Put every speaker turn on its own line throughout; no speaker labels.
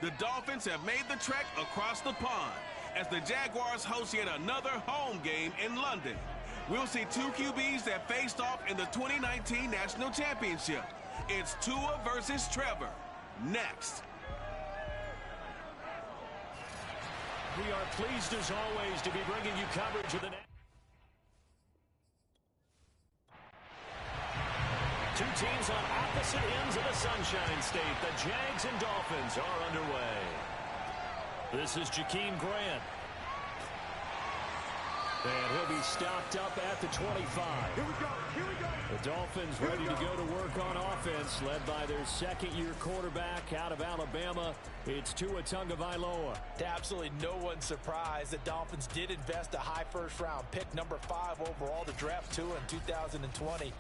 The Dolphins have made the trek across the pond as the Jaguars host yet another home game in London. We'll see two QBs that faced off in the 2019 National Championship. It's Tua versus Trevor. Next.
We are pleased as always to be bringing you coverage of the two teams on opposite ends of the Sunshine State. The Jags and Dolphins are underway. This is Jakeem Grant. And he'll be stopped up at the 25.
Here we go. Here we go.
The Dolphins ready to go to work on offense, led by their second-year quarterback out of Alabama. It's Tua Tagovailoa.
To absolutely no one's surprise, the Dolphins did invest a high first-round pick, number 5 overall, to draft Tua in 2020.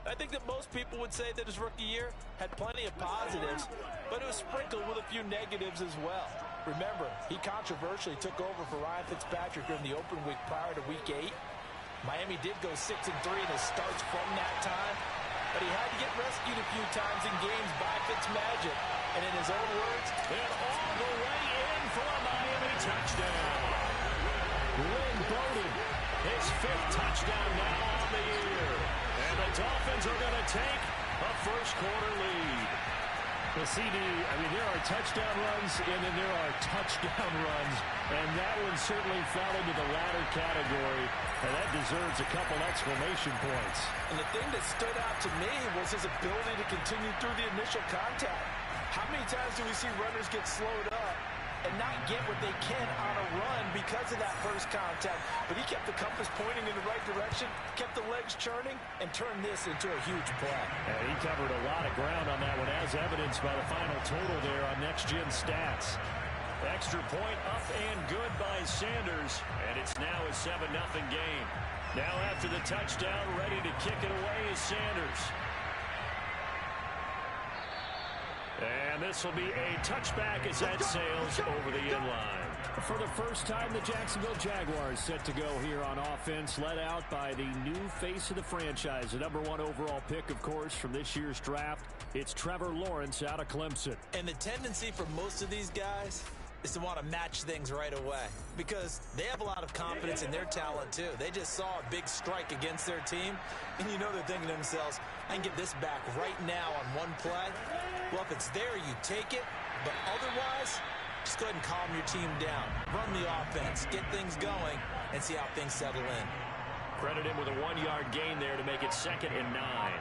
I think that most people would say that his rookie year had plenty of positives, but it was sprinkled with a few negatives as well. Remember, he controversially took over for Ryan Fitzpatrick during the open week prior to Week 8. Miami did go 6-3 in his starts from that time, but he had to get rescued a few times in games by Fitzmagic. And in his own words,
and all the way in for a Miami touchdown. Lynn Bowden, his 5th touchdown now on the year. And the Dolphins are going to take a first-quarter lead. Well, CD, there are touchdown runs, and then there are touchdown runs, and that one certainly fell into the latter category, and that deserves a couple exclamation points.
And the thing that stood out to me was his ability to continue through the initial contact. How many times do we see runners get slowed up and not get what they can on a run because of that first contact? But he kept the compass pointing in the right direction, kept the legs churning, and turned this into a huge play.
And he covered a lot of ground on that one, as evidenced by the final total there on Next Gen Stats. Extra point up and good by Sanders, and it's now a 7-0 game. Now after the touchdown, ready to kick it away is Sanders. And this will be a touchback as that sails over the inline. For the first time, the Jacksonville Jaguars set to go here on offense, led out by the new face of the franchise, the number 1 overall pick, of course, from this year's draft. It's Trevor Lawrence out of Clemson.
And the tendency for most of these guys is to want to match things right away because they have a lot of confidence in their talent too. They just saw a big strike against their team, and they're thinking to themselves, I can get this back right now on one play. Well, if it's there, you take it, but otherwise, just go ahead and calm your team down. Run the offense, get things going, and see how things settle in.
Credit him with a 1-yard gain there to make it 2nd and 9.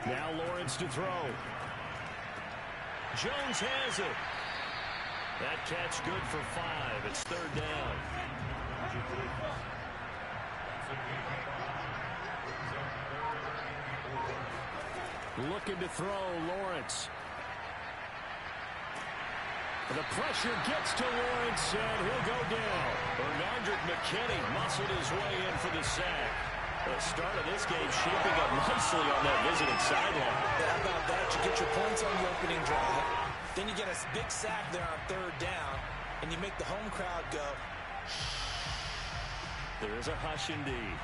Now Lawrence to throw. Jones has it. That catch good for 5. It's 3rd down. Looking to throw, Lawrence. The pressure gets to Lawrence, and he'll go down. Bernardrick McKinney muscled his way in for the sack. The start of this game shaping up nicely on that visiting sideline.
How about that? You get your points on the opening drive. Then you get a big sack there on 3rd down, and you make the home crowd go.
There is a hush indeed.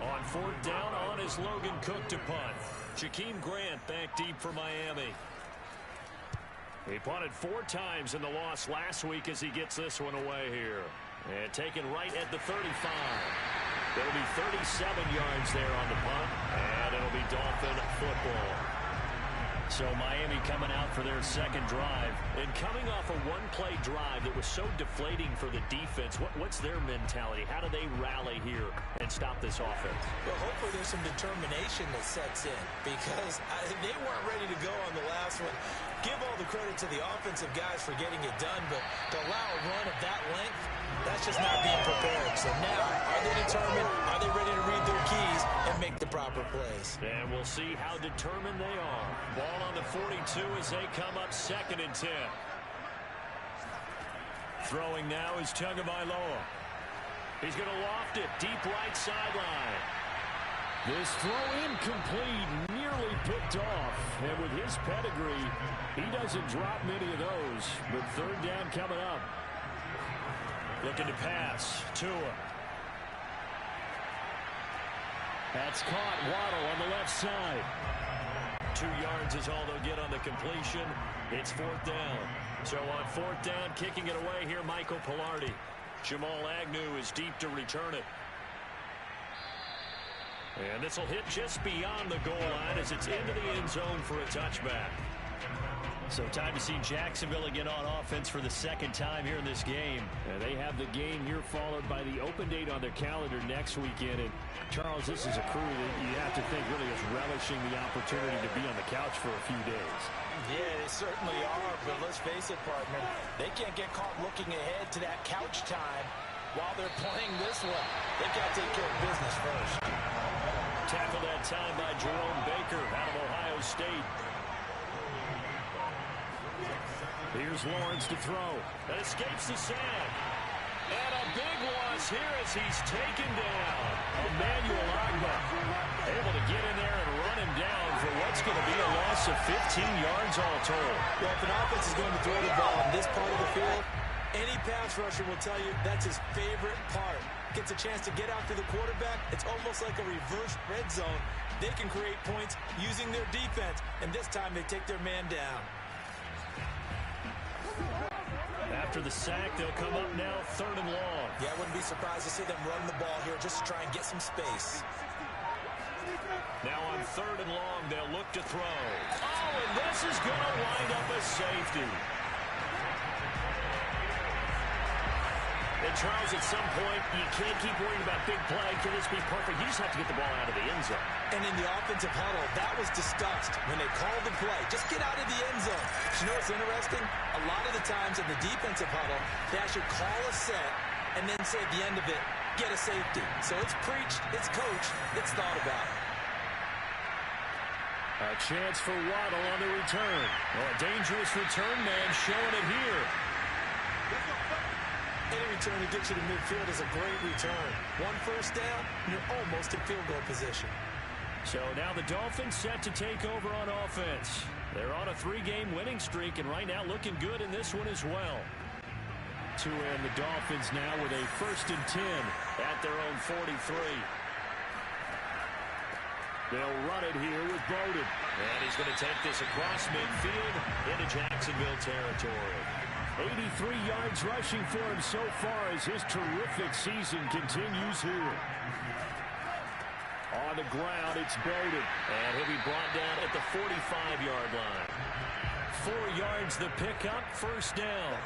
On 4th down, on is Logan Cook to punt. Jakeem Grant back deep for Miami. He punted 4 times in the loss last week as he gets this one away here. And taken right at the 35. It'll be 37 yards there on the punt, and it'll be Dolphin football. So Miami coming out for their 2nd drive, and coming off a 1-play drive that was so deflating for the defense. What's their mentality? How do they rally here and stop this offense?
Well, hopefully there's some determination that sets in because they weren't ready to go on the last one. Give all the credit to the offensive guys for getting it done, but to allow a run of that length, that's just not being prepared. So now, are they determined? Are they ready to read their keys and make the proper plays?
And we'll see how determined they are. Ball on the 42 as they come up 2nd and 10. Throwing now is Tagovailoa. He's going to loft it deep right sideline. This throw incomplete, nearly picked off. And with his pedigree, he doesn't drop many of those. But 3rd down coming up. Looking to pass. Tua. That's caught. Waddle on the left side. 2 yards is all they'll get on the completion. It's 4th down. So on 4th down, kicking it away here, Michael Pilardi. Jamal Agnew is deep to return it. And this will hit just beyond the goal line as it's into the end zone for a touchback. So time to see Jacksonville again on offense for the 2nd time here in this game. And they have the game here followed by the open date on their calendar next weekend. And Charles, this is a crew that you have to think really is relishing the opportunity to be on the couch for a few days.
Yeah, they certainly are, but let's face it, partner, they can't get caught looking ahead to that couch time while they're playing this one. They've got to take care of business first.
Tackle that time by Jerome Baker out of Ohio State. Here's Lawrence to throw. That escapes the sack. And a big loss here as he's taken down. Emmanuel Agba able to get in there and run him down for what's going to be a loss of 15 yards all told.
Well, if an offense is going to throw the ball on this part of the field, any pass rusher will tell you that's his favorite part. Gets a chance to get out to the quarterback. It's almost like a reverse red zone. They can create points using their defense, and this time they take their man down.
After the sack, they'll come up now 3rd and long.
Yeah, I wouldn't be surprised to see them run the ball here just to try and get some space.
Now on 3rd and long, they'll look to throw. Oh, and this is going to wind up a safety. And Charles, at some point, you can't keep worrying about big play. Can this be perfect? You just have to get the ball out of the end zone.
And in the offensive huddle, that was discussed when they called the play. Just get out of the end zone. You know what's interesting? A lot of the times in the defensive huddle, they actually call a set and then say at the end of it, get a safety. So it's preached, it's coached, it's thought about.
A chance for Waddle on the return. Oh, a dangerous return man showing it here.
Any return to get you to midfield is a great return. 1 first down, and you're almost in field goal position.
So now the Dolphins set to take over on offense. They're on a 3-game winning streak, and right now looking good in this one as well. To end the Dolphins now with a 1st and 10 at their own 43. They'll run it here with Bowden. And he's going to take this across midfield into Jacksonville territory. 83 yards rushing for him so far as his terrific season continues here. On the ground, it's Bowden. And he'll be brought down at the 45-yard line. 4 yards the pickup, 1st down.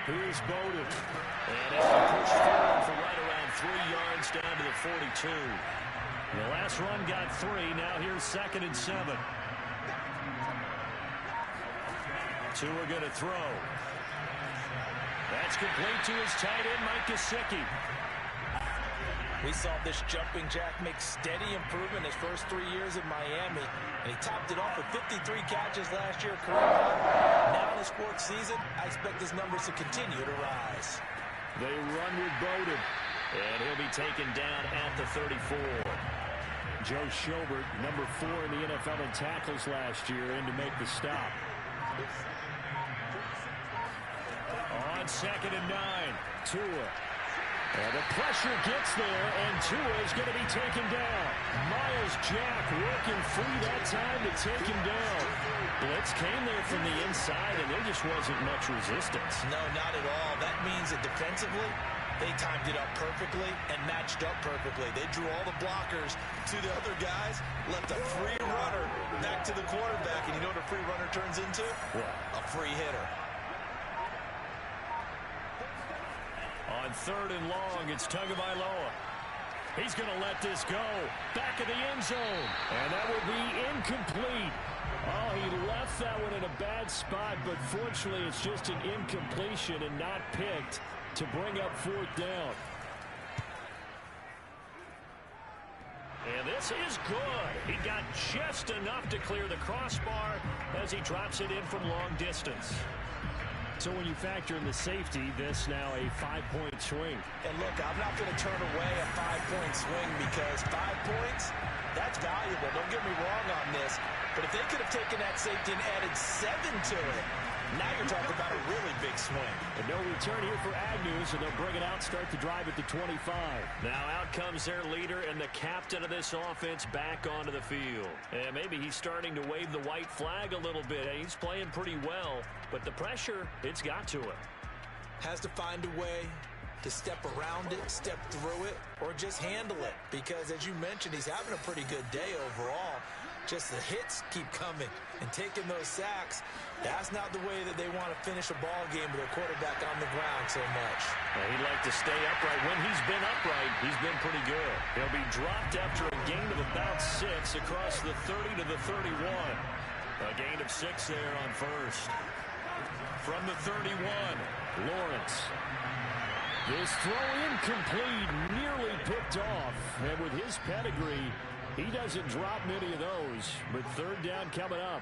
Here's Bowden. And it's a push forward for right around 3 yards down to the 42. The last run got 3. Now here's 2nd and 7. Two are going to throw. That's complete to his tight end, Mike Gesicki.
We saw this jumping jack make steady improvement his first 3 years in Miami, and he topped it off with 53 catches last year, career high. Now in his 4th season, I expect his numbers to continue to rise.
They run with Bowden, and he'll be taken down at the 34. Joe Schobert, number 4 in the NFL in tackles last year, in to make the stop. On 2nd and 9, Tua. And the pressure gets there, and Tua is going to be taken down. Myles Jack working free that time to take him down. Blitz came there from the inside, and there just wasn't much resistance.
No, not at all. That means that defensively, they timed it up perfectly and matched up perfectly. They drew all the blockers to the other guys, left a free runner back to the quarterback, and you know what a free runner turns into?
What?
A free hitter.
On 3rd and long, it's Tagovailoa. He's going to let this go. Back of the end zone. And that will be incomplete. Oh, he left that one in a bad spot, but fortunately it's just an incompletion and not picked to bring up 4th down. And this is good. He got just enough to clear the crossbar as he drops it in from long distance. So when you factor in the safety, this now a 5-point swing.
And look, I'm not going to turn away a 5-point swing because 5 points, that's valuable. Don't get me wrong on this. But if they could have taken that safety and added 7 to it, Now you're talking about a really big swing.
And no return here for Agnew, so they'll bring it out, start the drive at the 25. Now out comes their leader and the captain of this offense back onto the field. And maybe he's starting to wave the white flag a little bit. He's playing pretty well, but the pressure, it's got to him.
Has to find a way to step around it, step through it, or just handle it. Because as you mentioned, he's having a pretty good day overall. Just the hits keep coming and taking those sacks. That's not the way that they want to finish a ball game with their quarterback on the ground so much.
Well, he'd like to stay upright. When he's been upright, he's been pretty good. He'll be dropped after a gain of about 6 across the 30 to the 31. A gain of 6 there on first. From the 31, Lawrence. This throw incomplete, nearly picked off. And with his pedigree, he doesn't drop many of those, but third down coming up.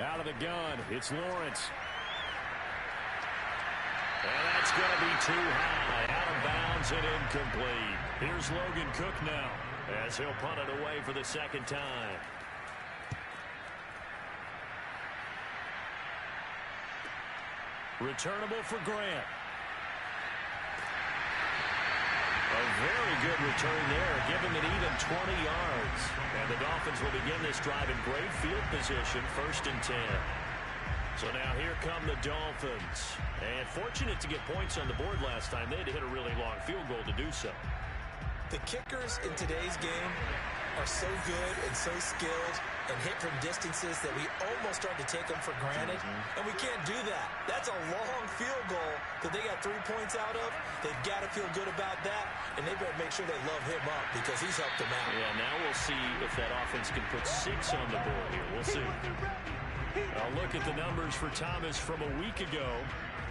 Out of the gun, it's Lawrence. And that's going to be too high. Out of bounds and incomplete. Here's Logan Cook now as he'll punt it away for the second time. Returnable for Grant. A very good return there, giving it even 20 yards. And the Dolphins will begin this drive in great field position, 1st and 10. So now here come the Dolphins. And fortunate to get points on the board last time. They had to hit a really long field goal to do so.
The kickers in today's game are so good and so skilled and hit from distances that we almost start to take them for granted. And we can't do that. That's a long field goal that they got 3 points out of. They've got to feel good about that, and they better make sure they love him up because he's helped them out.
Yeah, now we'll see if that offense can put 6 on the board here. We'll see. I'll look at the numbers for Thomas from a week ago.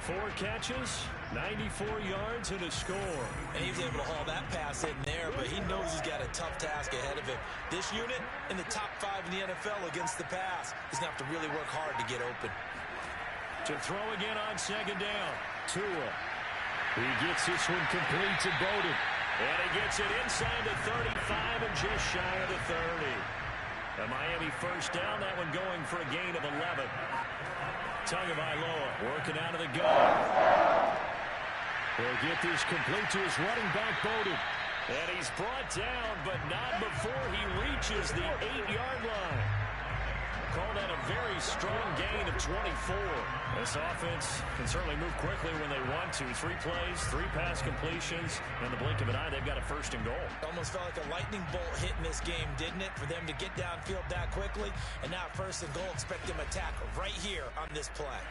4 catches, 94 yards, and a score.
And he was able to haul that pass in there, but he knows he's got a tough task ahead of him. This unit in the top 5 in the NFL against the pass. He's going to have to really work hard to get open.
To throw again on 2nd down. Tua. He gets this one complete to Bowden. And he gets it inside the 35 and just shy of the 30. A Miami 1st down, that one going for a gain of 11. Tagovailoa working out of the gun. He'll get this complete to his running back, Bowden. And he's brought down, but not before he reaches the 8-yard line. Call that a very strong gain of 24. This offense can certainly move quickly when they want to. 3 plays, 3 pass completions. In the blink of an eye, they've got a 1st and goal.
Almost felt like a lightning bolt hit in this game, didn't it? For them to get downfield that quickly. And now 1st and goal, expect them to attack right here on this play.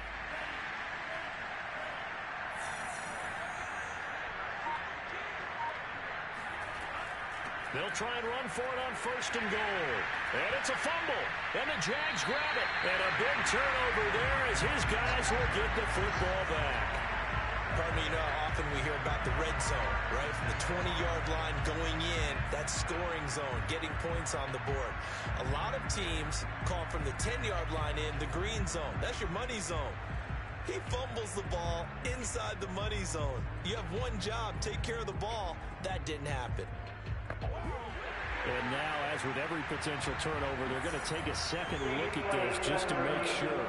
They'll try and run for it on 1st and goal. And it's a fumble. And the Jags grab it. And a big turnover there as his guys will get the football back.
Pardon me, you know how often we hear about the red zone, right? From the 20-yard line going in, that scoring zone, getting points on the board. A lot of teams call from the 10-yard line in the green zone. That's your money zone. He fumbles the ball inside the money zone. You have one job, take care of the ball. That didn't happen.
And now, as with every potential turnover, they're going to take a second look at this just to make sure.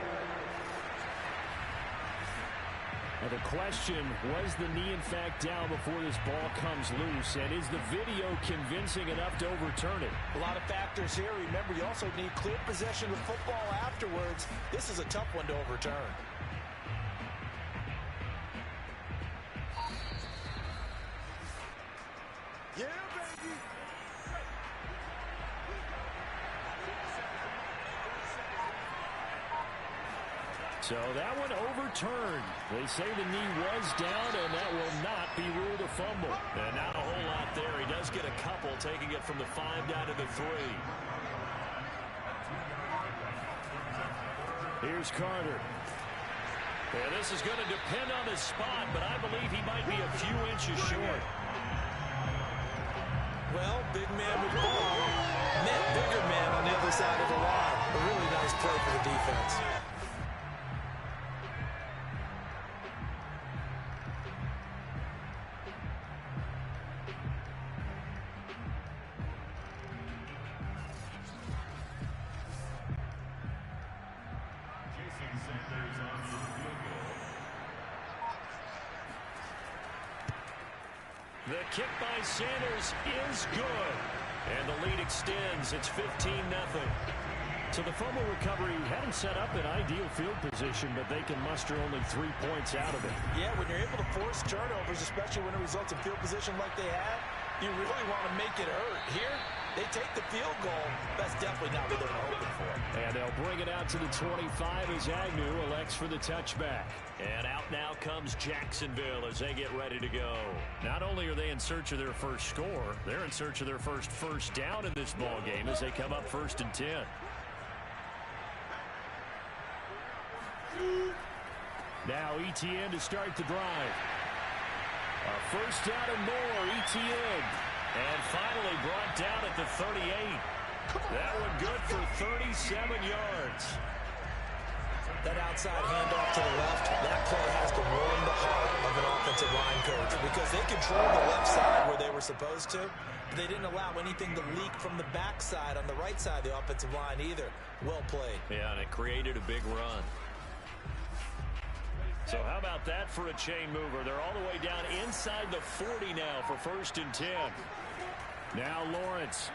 Now the question, was the knee in fact down before this ball comes loose? And is the video convincing enough to overturn it?
A lot of factors here. Remember, you also need clear possession of football afterwards. This is a tough one to overturn.
Yeah, baby.
So that one overturned. They say the knee was down, and that will not be ruled a fumble. And not a whole lot there. He does get a couple, taking it from the 5 down to the 3. Here's Carter. And this is going to depend on his spot, but I believe he might be a few inches short.
Well, big man with ball met bigger man on the other side of the line. A really nice play for the defense.
The kick by Sanders is good. And the lead extends. It's 15-0. So the fumble recovery had him set up in ideal field position, but they can muster only 3 points out of it.
Yeah, when you're able to force turnovers, especially when it results in field position like they had, you really want to make it hurt. Here, they take the field goal. That's definitely not what they were hoping for.
And they'll bring it out to the 25 as Agnew elects for the touchback. And out now comes Jacksonville as they get ready to go. Not only are they in search of their first score, they're in search of their first down in this ball game as they come up 1st and 10. Now Etienne to start the drive. A 1st down and more, Etienne. And finally brought down at the 38. That one good for 37 yards.
That outside handoff to the left, that play has to warm the heart of an offensive line coach because they controlled the left side where they were supposed to, but they didn't allow anything to leak from the backside on the right side of the offensive line either. Well played. Yeah, and it created a big run. So how about that for a chain mover? They're all the way down inside the 40 now for 1st and 10. Now Lawrence.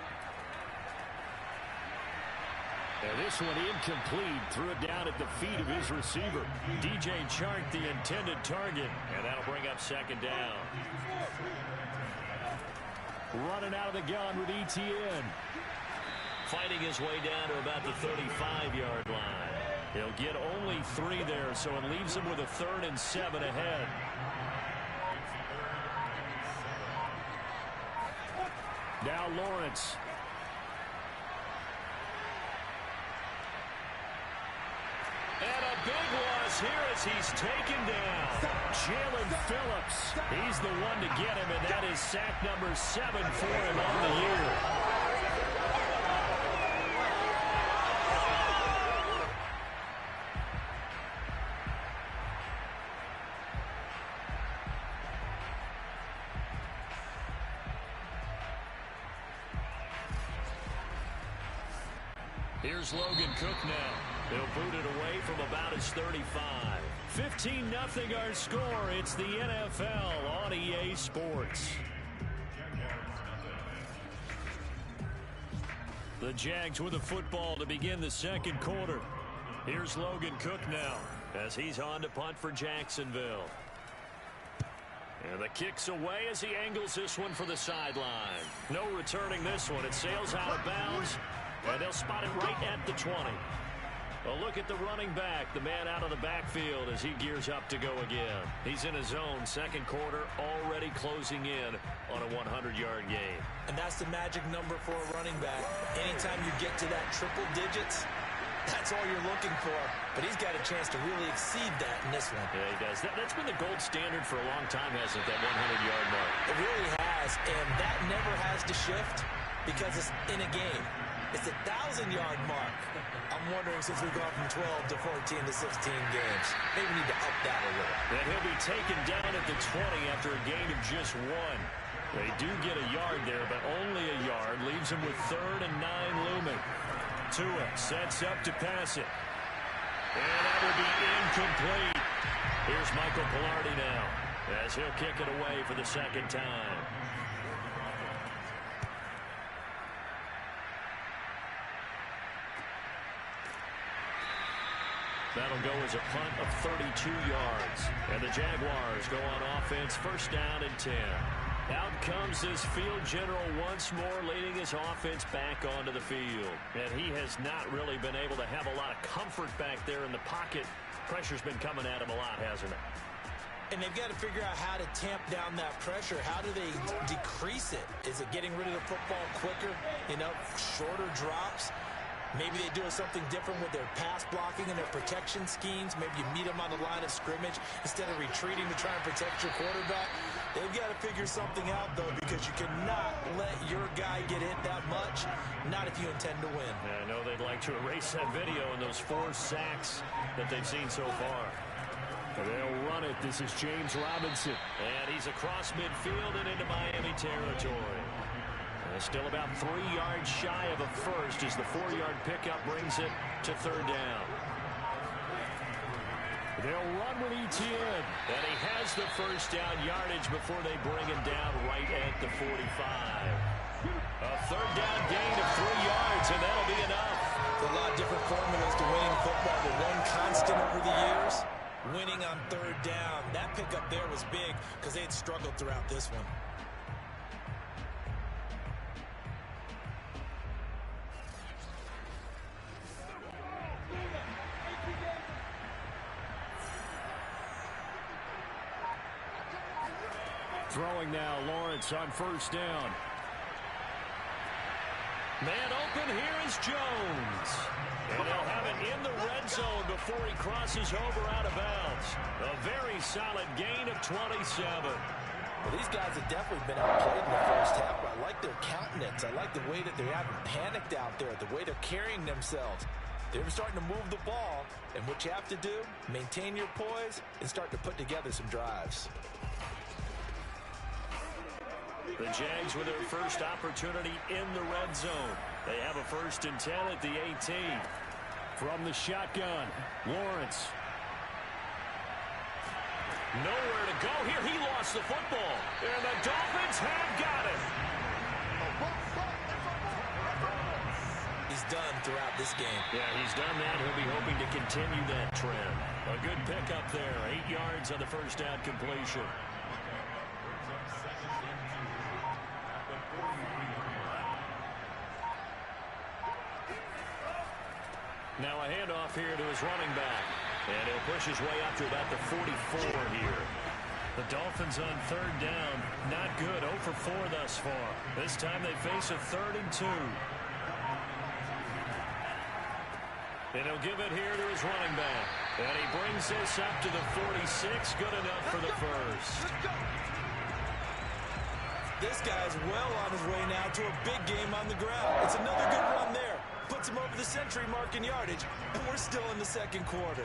And this one incomplete. Threw it down at the feet of his receiver. DJ Chark, the intended target. And that'll bring up 2nd down. Running out of the gun with Etienne. Fighting his way down to about the 35-yard line. He'll get only 3 there, so it leaves him with a 3rd and 7 ahead. Now Lawrence. And a big loss here as he's taken down. Jalen Phillips. He's the one to get him, and that is sack number 7 for him on the year. Here's Logan Cook now. He'll boot it away from about his 35. 15-0 our score. It's the NFL on EA Sports. The Jags with the football to begin the 2nd quarter. Here's Logan Cook now as he's on to punt for Jacksonville. And the kick's away as he angles this one for the sideline. No returning this one. It sails out of bounds. And they'll spot it right at the 20. A look at the running back, the man out of the backfield as he gears up to go again. He's in his own 2nd quarter, already closing in on a 100-yard game. And that's the magic number for a running back. Anytime you get to that triple digits, that's all you're looking for. But he's got a chance to really exceed that in this one. Yeah, he does. That's been the gold standard for a long time, hasn't it, that 100-yard mark? It really has, and that never has to shift because it's in a game. It's a 1,000-yard mark. I'm wondering, since we've gone from 12 to 14 to 16 games, maybe we need to up that a little. And he'll be taken down at the 20 after a gain of just 1. They do get a yard there, but only a yard. Leaves him with 3rd and 9 looming. Tua sets up to pass it. And that will be incomplete. Here's Michael Pilardi now as he'll kick it away for the 2nd time. That'll go as a punt of 32 yards. And the Jaguars go on offense, 1st down and 10. Out comes this field general once more, leading his offense back onto the field. And he has not really been able to have a lot of comfort back there in the pocket. Pressure's been coming at him a lot, hasn't it? And they've got to figure out how to tamp down that pressure. How do they decrease it? Is it getting rid of the football quicker? Shorter drops? Maybe they do something different with their pass blocking and their protection schemes. Maybe you meet them on the line of scrimmage instead of retreating to try and protect your quarterback. They've got to figure something out, though, because you cannot let your guy get hit that much, not if you intend to win. Yeah, I know they'd like to erase that video and those 4 sacks that they've seen so far. They'll run it. This is James Robinson. And he's across midfield and into Miami territory. Still about 3 yards shy of a first as the 4-yard pickup brings it to 3rd down.
They'll run with Etienne. And he has the first down yardage before they bring him down right at the 45. A third down gain of 3 yards, and that'll be enough.
There's a lot of different formulas to winning football, but one constant over the years, winning on third down. That pickup there was big because they had struggled throughout this one.
Throwing now, Lawrence on first down. Man open, here is Jones. And they'll have it in the red zone before he crosses over out of bounds. A very solid gain of 27.
Well, these guys have definitely been outplayed in the first half, but I like their countenance. I like the way that they haven't panicked out there, the way they're carrying themselves. They're starting to move the ball, and what you have to do, maintain your poise and start to put together some drives.
The Jags with their first opportunity in the red zone. They have a 1st and 10 at the 18. From the shotgun, Lawrence. Nowhere to go here. He lost the football. And the Dolphins have got it.
He's done throughout this game.
Yeah, he's done that. He'll be hoping to continue that trend. A good pickup there. 8 yards on the first down completion. Now a handoff here to his running back. And he'll push his way up to about the 44 here. The Dolphins on third down. Not good. 0 for 4 thus far. This time they face a 3rd and 2. And he'll give it here to his running back. And he brings this up to the 46. Good enough for the first.
This guy's well on his way now to a big game on the ground. It's another good run there. Puts him over the century mark in yardage, and we're still in the second quarter.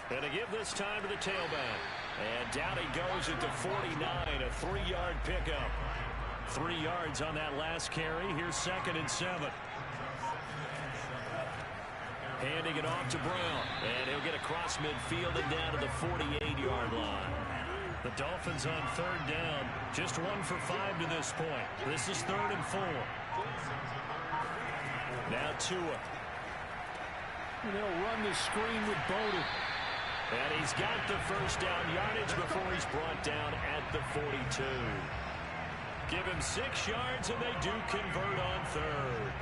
And to give this time to the tailback. And down he goes at the 49, a 3-yard pickup. 3 yards on that last carry. Here's 2nd and 7. Handing it off to Brown. And he'll get across midfield and down to the 48-yard line. The Dolphins on third down. Just 1 for 5 to this point. This is 3rd and 4. Now Tua. And they'll run the screen with Bowden. And he's got the first down yardage before he's brought down at the 42. Give him 6 yards, and they do convert on third.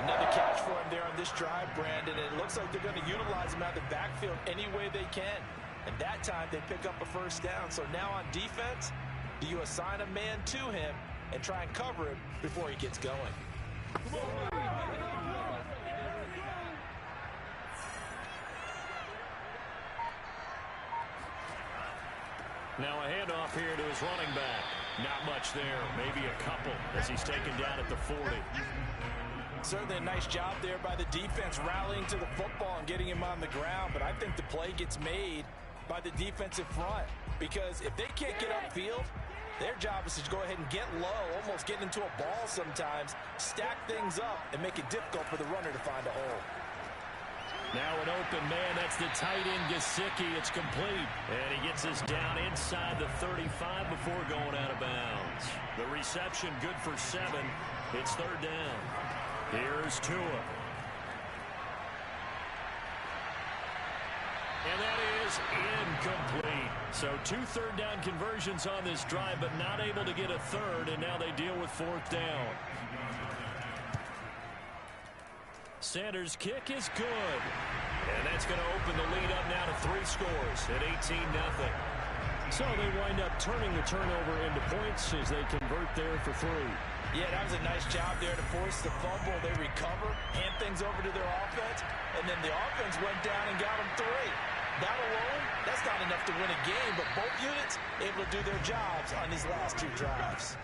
Another catch for him there on this drive, Brandon. And it looks like they're going to utilize him out of the backfield any way they can. And that time they pick up a first down. So now on defense, do you assign a man to him and try and cover him before he gets going?
Now a handoff here to his running back. Not much there, maybe a couple as he's taken down at the 40.
Certainly a nice job there by the defense rallying to the football and getting him on the ground, but I think the play gets made by the defensive front because if they can't get upfield, their job is to go ahead and get low, almost get into a ball sometimes, stack things up, and make it difficult for the runner to find a hole.
Now an open man, that's the tight end Gesicki. It's complete. And he gets this down inside the 35 before going out of bounds. The reception good for 7. It's third down. Here's Tua. And that is incomplete. So 2 third down conversions on this drive, but not able to get a third, and now they deal with 4th down. Sanders' kick is good. And that's going to open the lead up now to 3 scores at 18-0. So they wind up turning the turnover into points as they convert there for 3.
Yeah, that was a nice job there to force the fumble. They recover, hand things over to their offense, and then the offense went down and got them 3. That alone, that's not enough to win a game, but both units able to do their jobs on these last 2 drives.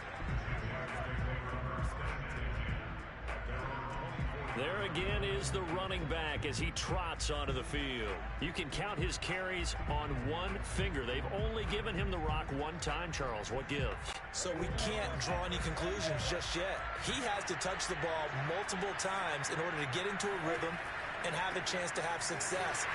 There again is the running back as he trots onto the field. You can count his carries on one finger. They've only given him the rock one time, Charles. What gives?
So we can't draw any conclusions just yet. He has to touch the ball multiple times in order to get into a rhythm and have a chance to have success.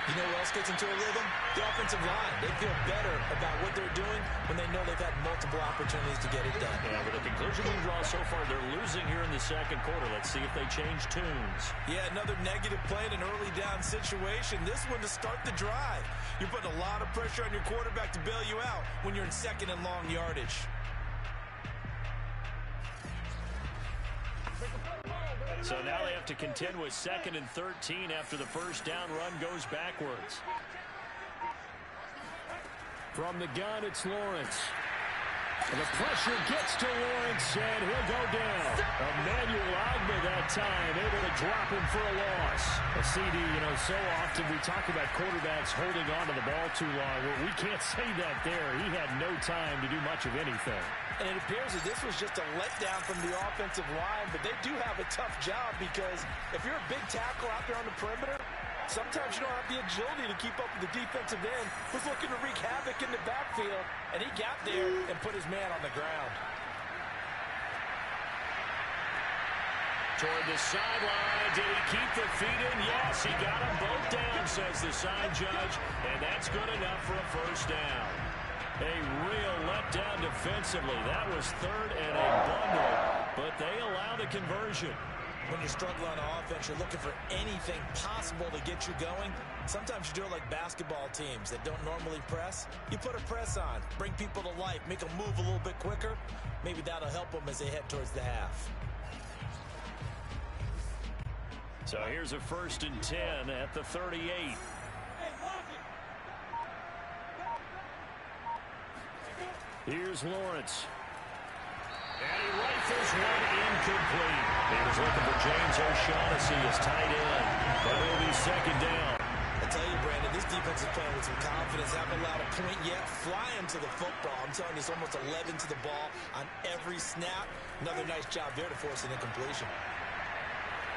You know who else gets into a rhythm? The offensive line. They feel better about what they're doing when they know they've had multiple opportunities to get it done.
Yeah, but the conclusion we draw so far, they're losing here in the second quarter. Let's see if they change tunes.
Yeah, another negative play in an early down situation. This one to start the drive. You're putting a lot of pressure on your quarterback to bail you out when you're in second and long yardage.
So now they have to contend with 2nd and 13 after the first down run goes backwards. From the gun, it's Lawrence. And the pressure gets to Lawrence, and he'll go down. Emmanuel Agba that time, able to drop him for a loss. A CD, you know, so often we talk about quarterbacks holding on to the ball too long. Well, we can't say that there. He had no time to do much of anything.
And it appears that this was just a letdown from the offensive line, but they do have a tough job because if you're a big tackle out there on the perimeter, sometimes you don't have the agility to keep up with the defensive end who's looking to wreak havoc in the backfield, and he got there and put his man on the ground.
Toward the sideline, did he keep the feet in? Yes, he got them both down, says the side judge, and that's good enough for a first down. A real letdown defensively. That was 3rd and a bundle, but they allow the conversion.
When you're struggling on offense, you're looking for anything possible to get you going. Sometimes you do it like basketball teams that don't normally press. You put a press on, bring people to life, make them move a little bit quicker. Maybe that'll help them as they head towards the half.
So here's a 1st and 10 at the 38. Here's Lawrence. And he rifles one incomplete. He was looking for James O'Shaughnessy as tight end. But it'll be 2nd down.
I tell you, Brandon, this defense is playing with some confidence. Haven't allowed a point yet. Flying to the football. I'm telling you, it's almost 11 to the ball on every snap. Another nice job there to force an incompletion.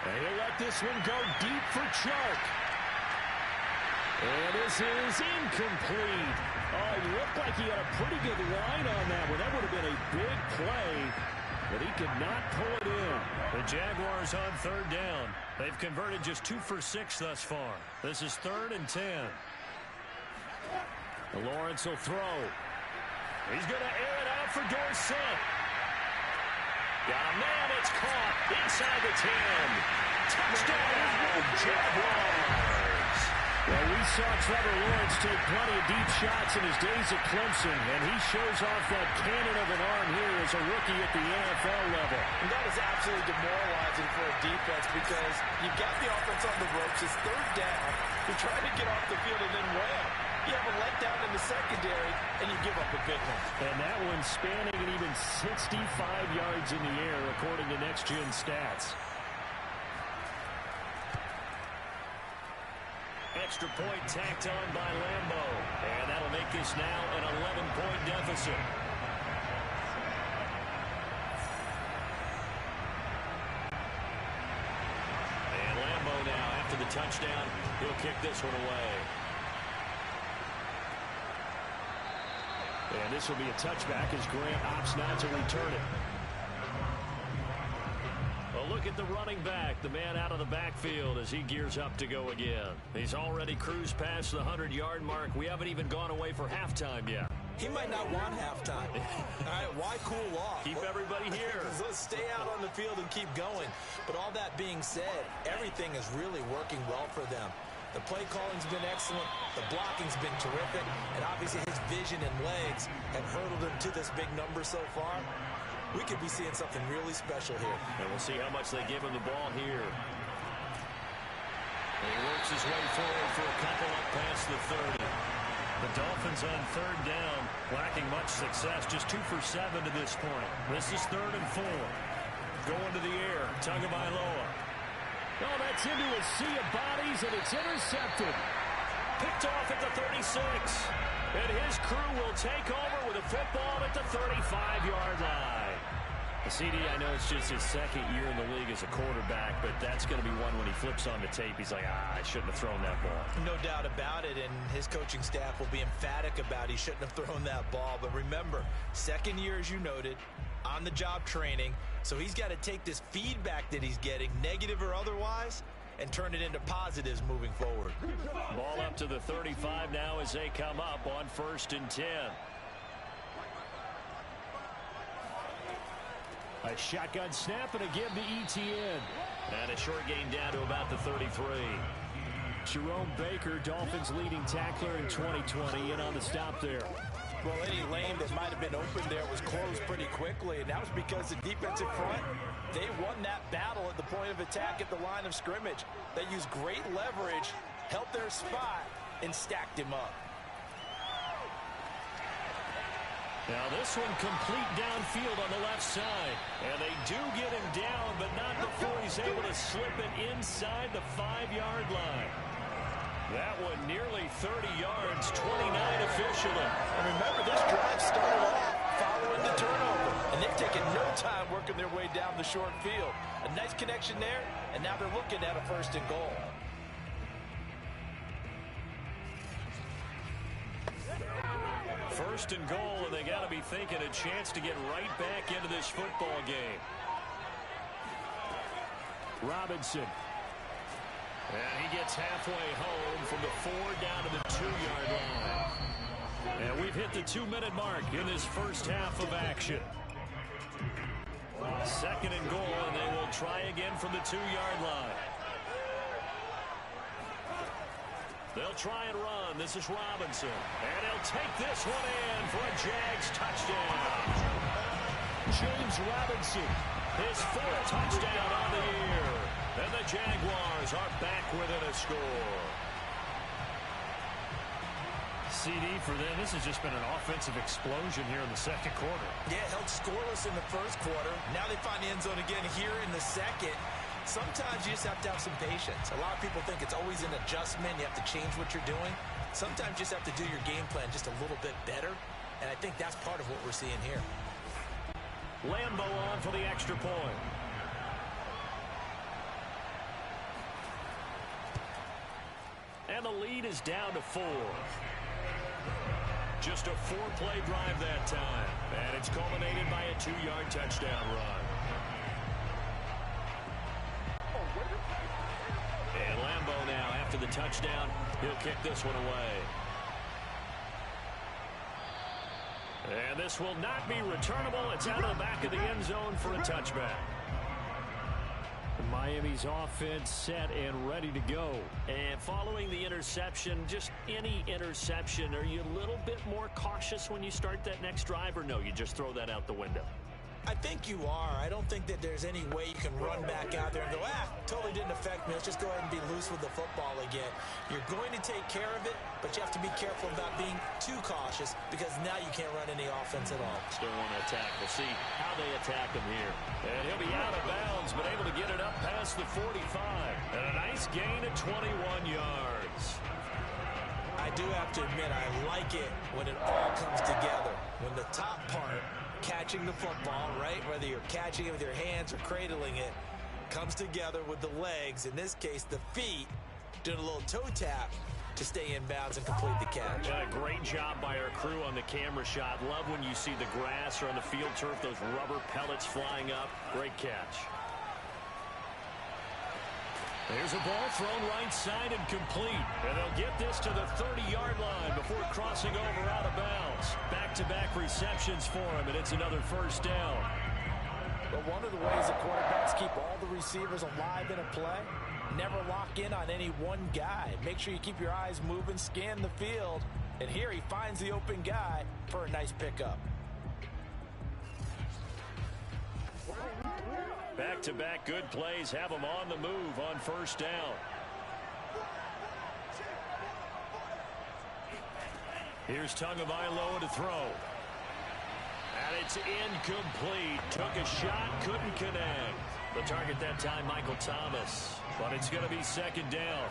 And he'll let this one go deep for Chark. And this is incomplete. Oh, it looked like he had a pretty good line on that one. That would have been a big play, but he could not pull it in. The Jaguars on 3rd down. They've converted just 2 for 6 thus far. This is 3rd and 10. Lawrence will throw. He's going to air it out for Dorsett. Got a man, it's caught inside the 10. Touchdown, Jaguars. Well, we saw Trevor Lawrence take plenty of deep shots in his days at Clemson, and he shows off that cannon of an arm here as a rookie at the NFL level.
And that is absolutely demoralizing for a defense because you've got the offense on the ropes. It's 3rd down. You're trying to get off the field and then wham. You have a letdown in the secondary, and you give up a big one.
And that one spanning an even 65 yards in the air, according to Next Gen Stats. Extra point tacked on by Lambo. And that'll make this now an 11-point deficit. And Lambo now, after the touchdown, he'll kick this one away. And this will be a touchback as Grant opts not to return it. A look at the running back, the man out of the backfield as he gears up to go again. He's already cruised past the 100-yard mark. We haven't even gone away for halftime yet.
He might not want halftime. All right, why cool off?
Keep everybody here.
Let's stay out on the field and keep going. But all that being said, everything is really working well for them. The play calling's been excellent. The blocking's been terrific. And obviously his vision and legs have hurdled him to this big number so far. We could be seeing something really special here.
And we'll see how much they give him the ball here. And he works his way forward for a couple up past the 30. The Dolphins on 3rd down, lacking much success, just 2 for 7 to this point. This is 3rd and 4. Going to the air, Tagovailoa. Oh, that's into a sea of bodies, and it's intercepted. Picked off at the 36. And his crew will take over with a football at the 35-yard line. CD, I know it's just his second year in the league as a quarterback, but that's going to be one when he flips on the tape. He's like, I shouldn't have thrown that ball.
No doubt about it, and his coaching staff will be emphatic about he shouldn't have thrown that ball. But remember, second year, as you noted, on-the-job training, so he's got to take this feedback that he's getting, negative or otherwise, and turn it into positives moving forward.
Ball up to the 35 now as they come up on 1st and 10. A shotgun snap and a give to ETN. And a short gain down to about the 33. Jerome Baker, Dolphins leading tackler in 2020, in on the stop there.
Well, any lane that might have been open there was closed pretty quickly, and that was because the defensive front, they won that battle at the point of attack at the line of scrimmage. They used great leverage, held their spot, and stacked him up.
Now this one complete downfield on the left side. And they do get him down, but not before he's able to slip it inside the 5-yard line. That one nearly 30 yards, 29 officially.
And remember, this drive started off following the turnover. And they've taken no time working their way down the short field. A nice connection there, and now they're looking at a 1st and goal.
First and goal, and they got to be thinking a chance to get right back into this football game. Robinson. And he gets halfway home from the 4 down to the 2-yard line. And we've hit the 2-minute mark in this first half of action. 2nd and goal, and they will try again from the 2-yard line. They'll try and run. This is Robinson. And he'll take this one in for a Jags touchdown. James Robinson, his 4th touchdown on the year. And the Jaguars are back within a score. CD for them, this has just been an offensive explosion here in the 2nd quarter.
Yeah, held scoreless in the 1st quarter. Now they find the end zone again here in the 2nd. Sometimes you just have to have some patience. A lot of people think it's always an adjustment. You have to change what you're doing. Sometimes you just have to do your game plan just a little bit better. And I think that's part of what we're seeing here.
Lambo on for the extra point. And the lead is down to 4. Just a 4-play drive that time. And it's culminated by a 2-yard touchdown run. And Lambo now, after the touchdown, he'll kick this one away. And this will not be returnable. It's out of the back of the end zone for a touchback. Miami's offense set and ready to go. And following the interception, just any interception, are you a little bit more cautious when you start that next drive, or no, you just throw that out the window?
I think you are. I don't think that there's any way you can run back out there and go, totally didn't affect me. Let's just go ahead and be loose with the football again. You're going to take care of it, but you have to be careful about being too cautious because now you can't run any offense at all.
Still want to attack. We'll see how they attack him here. And he'll be out of bounds, but able to get it up past the 45. And a nice gain of 21 yards.
I do have to admit, I like it when it all comes together. When the top part, catching the football, right, whether you're catching it with your hands or cradling it, comes together with the legs, in this case the feet, doing a little toe tap to stay in bounds and complete the catch.
Yeah, great job by our crew on the camera shot. Love when you see the grass or on the field turf, those rubber pellets flying up. Great catch. There's a ball thrown right side and complete. And they'll get this to the 30-yard line before crossing over out of bounds. Back-to-back receptions for him, and it's another first down.
But one of the ways that quarterbacks keep all the receivers alive in a play, never lock in on any one guy. Make sure you keep your eyes moving, scan the field. And here he finds the open guy for a nice pickup.
Back-to-back good plays have him on the move on first down. Here's Tagovailoa to throw. And it's incomplete. Took a shot, couldn't connect. The target that time, Michael Thomas. But it's going to be second down.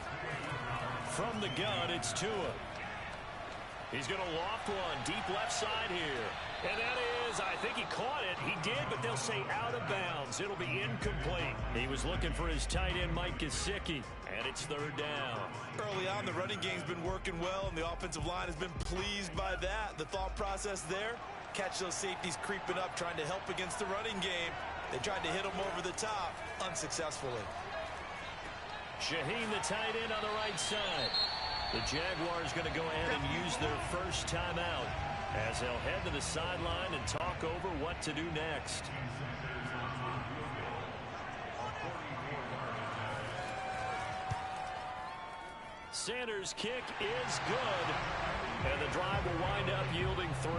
From the gun, it's Tua. He's going to loft one deep left side here. And that is, I think he caught it. He did, but they'll say out of bounds. It'll be incomplete. He was looking for his tight end, Mike Gesicki, and it's third down.
Early on, the running game's been working well, and the offensive line has been pleased by that. The thought process there, catch those safeties creeping up, trying to help against the running game. They tried to hit him over the top, unsuccessfully.
Shaheen, the tight end on the right side. The Jaguars going to go ahead and use their first timeout as they'll head to the sideline and talk over what to do next. Sanders' kick is good, and the drive will wind up yielding 3.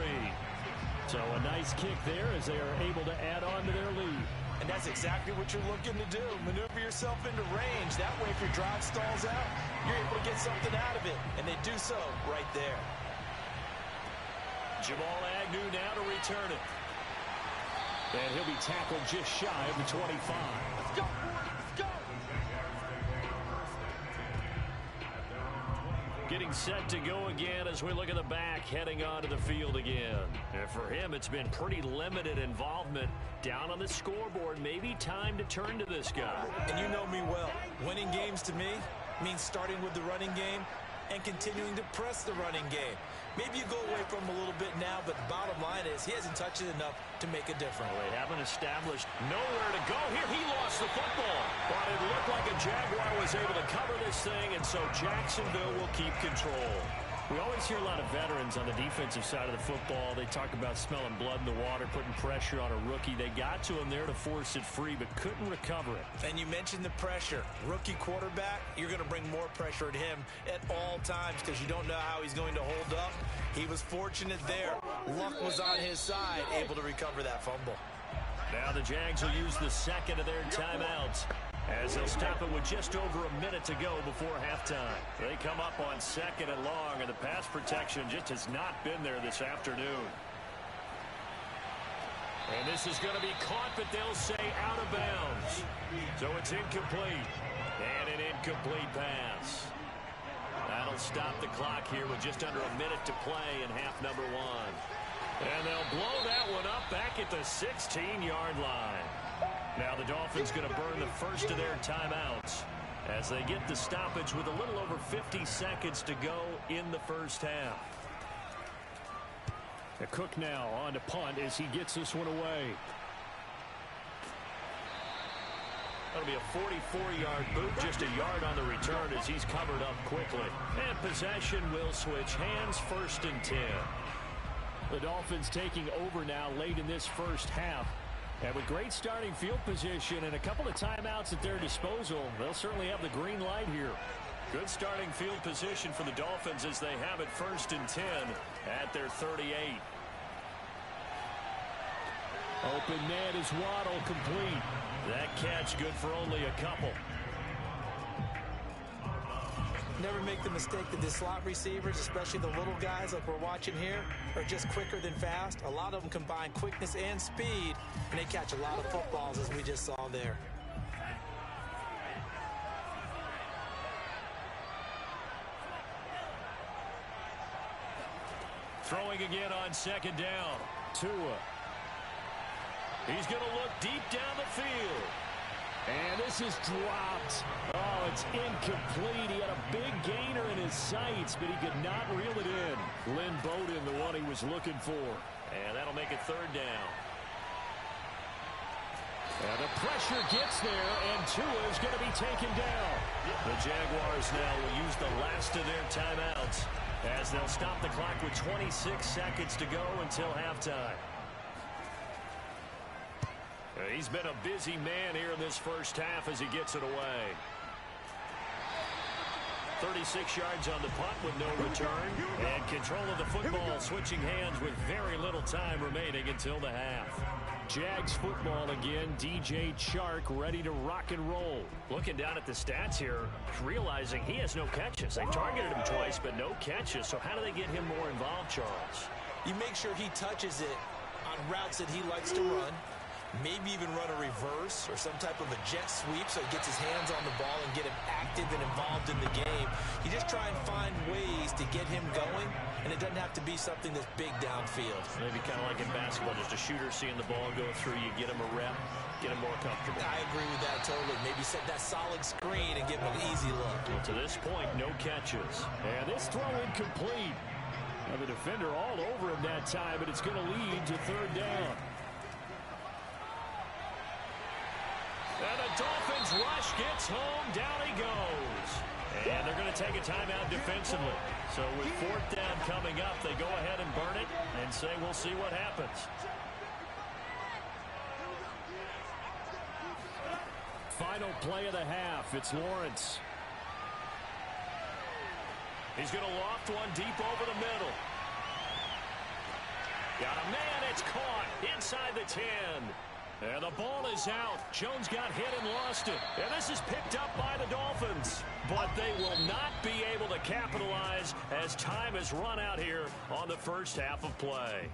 So a nice kick there as they are able to add on to their lead.
And that's exactly what you're looking to do. Maneuver yourself into range. That way, if your drive stalls out, you're able to get something out of it. And they do so right there.
Jamal Agnew now to return it. And he'll be tackled just shy of the 25.
Let's go, let's go.
Getting set to go again as we look at the back, heading onto the field again. And for him, it's been pretty limited involvement down on the scoreboard. Maybe time to turn to this guy.
And you know me well. Winning games to me means starting with the running game and continuing to press the running game. Maybe you go away from him a little bit now, but bottom line is he hasn't touched it enough to make a difference.
Well, they haven't established nowhere to go here. He lost the football, but it looked like a Jaguar was able to cover this thing, and so Jacksonville will keep control. We always hear a lot of veterans on the defensive side of the football. They talk about smelling blood in the water, putting pressure on a rookie. They got to him there to force it free, but couldn't recover it.
And you mentioned the pressure. Rookie quarterback, you're going to bring more pressure at him at all times because you don't know how he's going to hold up. He was fortunate there. Luck was on his side, able to recover that fumble.
Now the Jags will use the second of their timeouts as they'll stop it with just over a minute to go before halftime. They come up on second and long, and the pass protection just has not been there this afternoon. And this is going to be caught, but they'll say out of bounds. So it's incomplete. And an incomplete pass. That'll stop the clock here with just under a minute to play in half number 1. And they'll blow that one up back at the 16-yard line. Now the Dolphins going to burn the first of their timeouts as they get the stoppage with a little over 50 seconds to go in the first half. Cook now on to punt as he gets this one away. That'll be a 44-yard boot, just a yard on the return as he's covered up quickly. And possession will switch hands, 1st and 10. The Dolphins taking over now late in this first half. And with great starting field position and a couple of timeouts at their disposal, they'll certainly have the green light here. Good starting field position for the Dolphins as they have it 1st and 10 at their 38. Open net is Waddle complete. That catch good for only a couple.
Never make the mistake that the slot receivers, especially the little guys like we're watching here, are just quicker than fast. A lot of them combine quickness and speed, and they catch a lot of footballs as we just saw there.
Throwing again on second down. Tua. He's going to look deep down the field. And this is dropped. Oh, it's incomplete. He had a big gainer in his sights, but he could not reel it in. Lynn Bowden, the one he was looking for. And that'll make it 3rd down. And the pressure gets there, and Tua is going to be taken down. The Jaguars now will use the last of their timeouts as they'll stop the clock with 26 seconds to go until halftime. He's been a busy man here in this first half as he gets it away. 36 yards on the punt with no return. And control of the football switching hands with very little time remaining until the half. Jags football again. DJ Chark ready to rock and roll. Looking down at the stats here, realizing he has no catches. They targeted him twice, but no catches. So how do they get him more involved, Charles?
You make sure he touches it on routes that he likes to run. maybe even run a reverse or some type of a jet sweep so he gets his hands on the ball and get him active and involved in the game. You just try and find ways to get him going, and it doesn't have to be something that's big downfield.
Maybe kind of like in basketball, just a shooter seeing the ball go through, you get him a rep, get him more comfortable.
I agree with that totally. Maybe set that solid screen and give him an easy look.
Well, to this point, no catches. And this throw incomplete. Now the defender all over him that time, but it's going to lead to third down. And the Dolphins rush gets home. Down he goes. And they're going to take a timeout defensively. So with fourth down coming up, they go ahead and burn it and say we'll see what happens. Final play of the half. It's Lawrence. He's going to loft one deep over the middle. Got a man. It's caught inside the 10. And the ball is out. Jones got hit and lost it. And this is picked up by the Dolphins. But they will not be able to capitalize as time has run out here on the first half of play.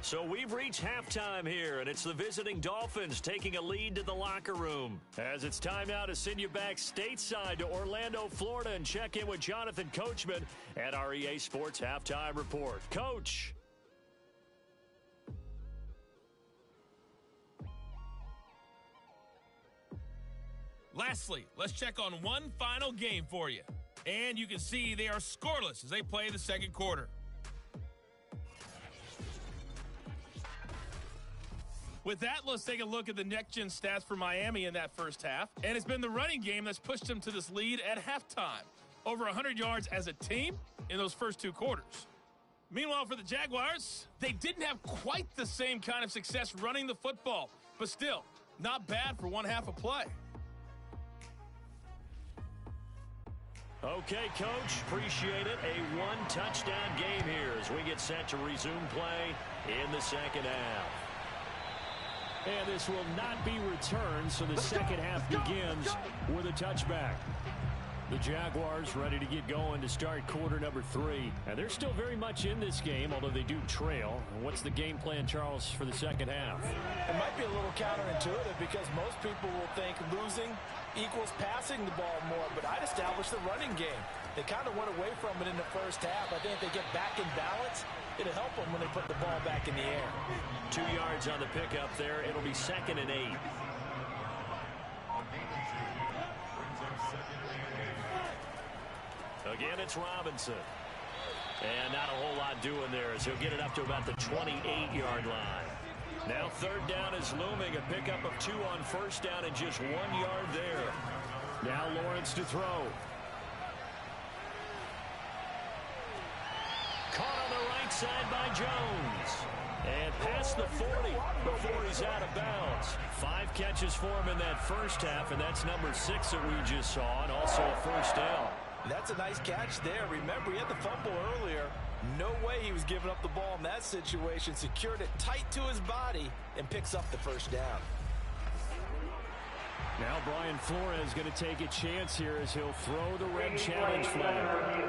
So we've reached halftime here, and it's the visiting Dolphins taking a lead to the locker room. As it's time now to send you back stateside to Orlando, Florida, and check in with Jonathan Coachman at our EA Sports Halftime Report. Coach.
Lastly, let's check on one final game for you. And you can see they are scoreless as they play the second quarter. With that, let's take a look at the next-gen stats for Miami in that first half. And it's been the running game that's pushed them to this lead at halftime. Over 100 yards as a team in those first two quarters. Meanwhile, for the Jaguars, they didn't have quite the same kind of success running the football. But still, not bad for one half of play.
Okay, Coach, appreciate it. A one-touchdown game here as we get set to resume play in the second half. And this will not be returned, so the second half begins with a touchback. The Jaguars ready to get going to start quarter number 3. And they're still very much in this game, although they do trail. What's the game plan, Charles, for the second half?
It might be a little counterintuitive because most people will think losing equals passing the ball more, but I'd establish the running game. They kind of went away from it in the first half. I think if they get back in balance, it'll help them when they put the ball back in the air.
2 yards on the pickup there. It'll be 2nd and 8. Again, it's Robinson. And not a whole lot doing there as he'll get it up to about the 28-yard line. Now third down is looming. A pickup of 2 on first down and just 1 yard there. Now Lawrence to throw. Caught on the right side by Jones. And past the 40 before he's out of bounds. 5 catches for him in that first half, and that's number 6 that we just saw, and also a first down.
That's a nice catch there. Remember, he had the fumble earlier. No way he was giving up the ball in that situation. Secured it tight to his body and picks up the first down.
Now Brian Flores going to take a chance here as he'll throw the red challenge flag.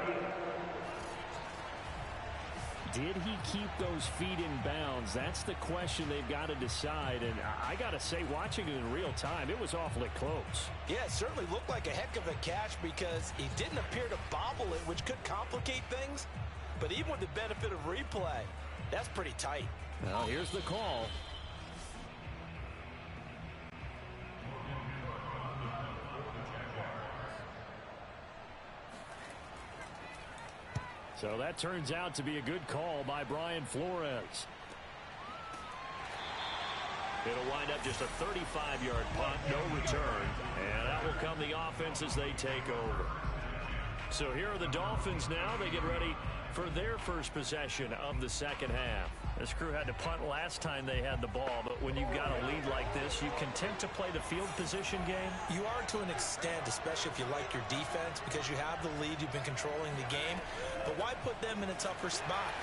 Did he keep those feet in bounds? That's the question they've got to decide. And I got to say, watching it in real time, it was awfully close.
Yeah, it certainly looked like a heck of a catch because he didn't appear to bobble it, which could complicate things. But even with the benefit of replay, that's pretty tight.
Now here's the call. So that turns out to be a good call by Brian Flores. It'll wind up just a 35-yard punt, no return. And that will come the offense as they take over. So here are the Dolphins now. They get ready for their first possession of the second half. This crew had to punt last time they had the ball, but when you've got a lead like this, you content to play the field position game?
You are to an extent, especially if you like your defense, because you have the lead, you've been controlling the game. But why put them in a tougher spot?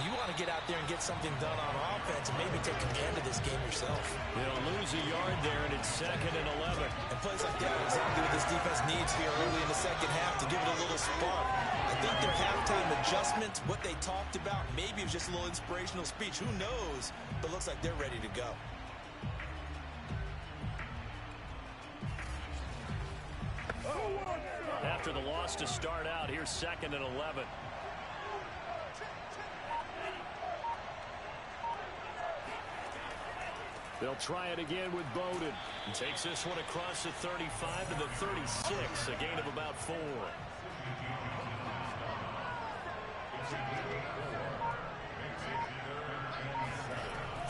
You want to get out there and get something done on offense and maybe take command of this game yourself.
They'll lose a yard there, and it's 2nd and 11.
And plays like that are exactly what this defense needs here early in the second half to give it a little spark. I think their halftime adjustments, what they talked about, maybe it was just a little inspirational speech. Who knows? But looks like they're ready to go.
loss to start out. Here's 2nd and 11. They'll try it again with Bowden. He takes this one across the 35 to the 36, a gain of about 4.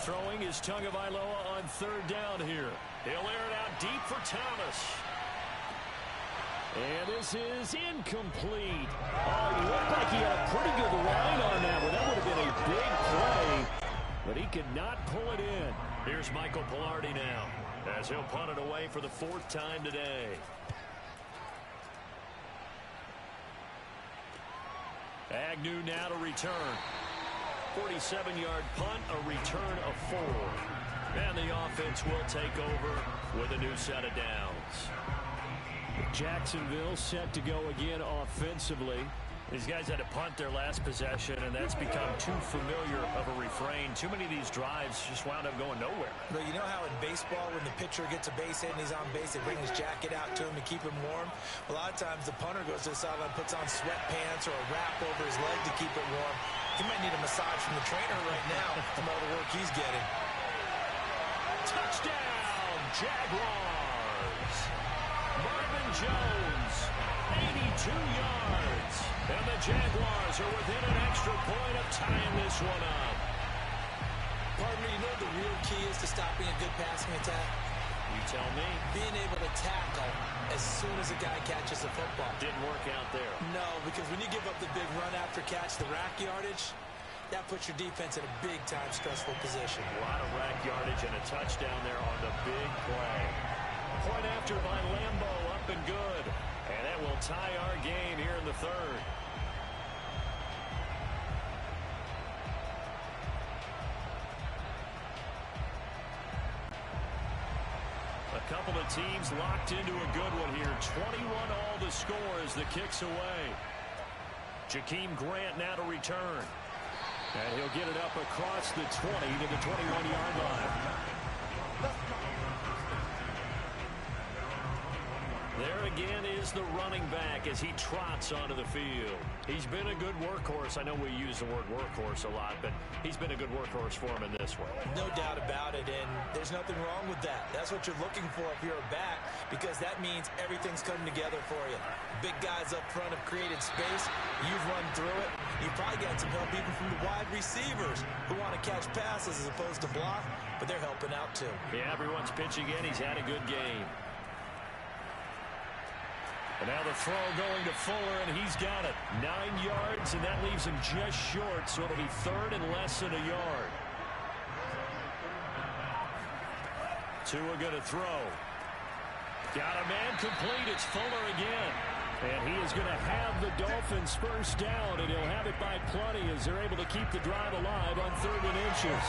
Throwing is Tagovailoa on 3rd down here. He'll air it out deep for Thomas. And this is incomplete. Oh, he looked like he had a pretty good line on that one. That would have been a big play, but he could not pull it in. Here's Michael Pilardi now, as he'll punt it away for the 4th time today. Agnew now to return. 47-yard punt, a return of 4. And the offense will take over with a new set of downs. Jacksonville set to go again offensively. These guys had to punt their last possession, and that's become too familiar of a refrain. Too many of these drives just wound up going nowhere.
But you know how in baseball, when the pitcher gets a base hit and he's on base, they bring his jacket out to him to keep him warm? A lot of times the punter goes to the sideline, puts on sweatpants or a wrap over his leg to keep it warm. He might need a massage from the trainer right now from all the work he's getting.
Touchdown, Jaguars! Marvin Jones, 82 yards. And the Jaguars are within an extra point of tying this one up.
Partner, you know what the real key is to stopping a good passing attack?
You tell me.
Being able to tackle as soon as a guy catches the football.
Didn't work out there.
No, because when you give up the big run after catch, the rack yardage, that puts your defense in a big-time stressful position.
A lot of rack yardage and a touchdown there on the big play. Point after by Lambo, up and good. And that will tie our game here in the 3rd. A couple of teams locked into a good one here. 21 all the score as the kick's away. Jakeem Grant now to return. And he'll get it up across the 20 to the 21-yard line. There again is the running back as he trots onto the field. He's been a good workhorse. I know we use the word workhorse a lot, but he's been a good workhorse for him in this one.
No doubt about it, and there's nothing wrong with that. That's what you're looking for if you're a back, because that means everything's coming together for you. Big guys up front have created space. You've run through it. You've probably got some help even from the wide receivers who want to catch passes as opposed to block, but they're helping out too.
Yeah, everyone's pitching in. He's had a good game. And now the throw going to Fuller, and he's got it. 9 yards, and that leaves him just short, so it'll be 3rd and less than a yard. Tua going to throw. Got a man complete. It's Fuller again. And he is going to have the Dolphins first down, and he'll have it by plenty as they're able to keep the drive alive on 3rd and inches.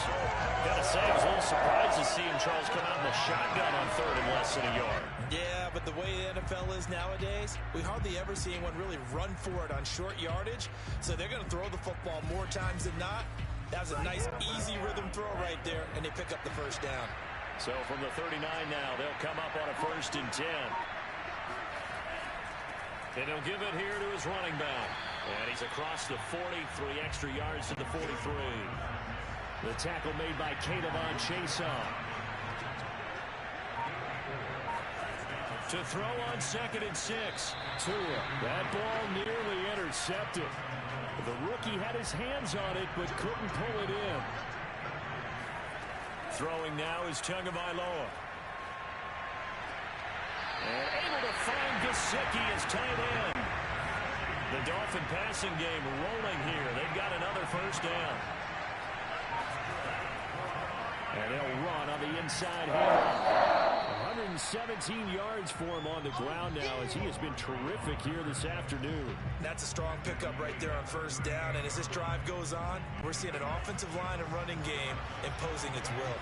Gotta say, I was a little surprised to see him, Charles, come out in the shotgun on 3rd and less than a yard.
Yeah, but the way the NFL is nowadays, we hardly ever see anyone really run for it on short yardage. So they're going to throw the football more times than not. That was a nice, easy rhythm throw right there, and they pick up the first down.
So from the 39 now, they'll come up on a 1st and 10. And he'll give it here to his running back. And he's across the 40, 3 extra yards to the 43. The tackle made by K'Davon Chaisson. To throw on 2nd and 6. Tua. That ball nearly intercepted. The rookie had his hands on it, but couldn't pull it in. Throwing now is Tagovailoa. And able to find Gesicki as tight end. The Dolphin passing game rolling here. They've got another first down. And they'll run on the inside here. 117 yards for him on the ground now as he has been terrific here this afternoon.
That's a strong pickup right there on first down. And as this drive goes on, we're seeing an offensive line and running game imposing its will.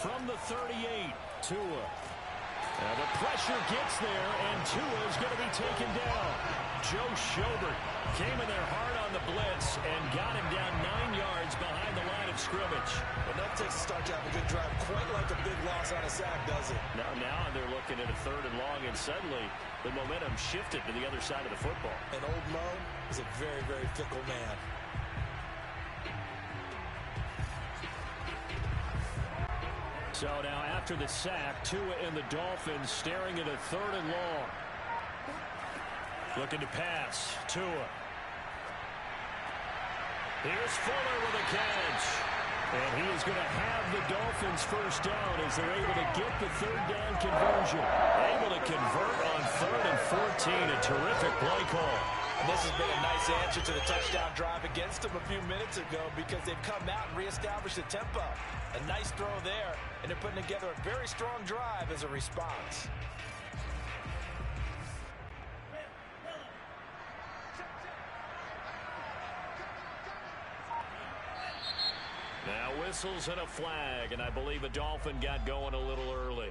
From the 38, Tua. Now the pressure gets there, and Tua is going to be taken down. Joe Schobert came in there hard on the blitz and got him down 9 yards behind the line of scrimmage. scrimmage.
Enough takes to start to have a good drive. Quite like a big loss on a sack, does it?
Now they're looking at a 3rd and long, and suddenly the momentum shifted to the other side of the football.
And old Mo is a very, very fickle man.
So now after the sack, Tua and the Dolphins staring at a 3rd and long. Looking to pass. Tua. Here's Fuller with a catch. And he is going to have the Dolphins first down as they're able to get the 3rd down conversion. Able to convert on 3rd and 14. A terrific play call.
And this has been a nice answer to the touchdown drive against them a few minutes ago because they've come out and reestablished the tempo. A nice throw there, and they're putting together a very strong drive as a response.
Now whistles and a flag, and I believe a Dolphin got going a little early.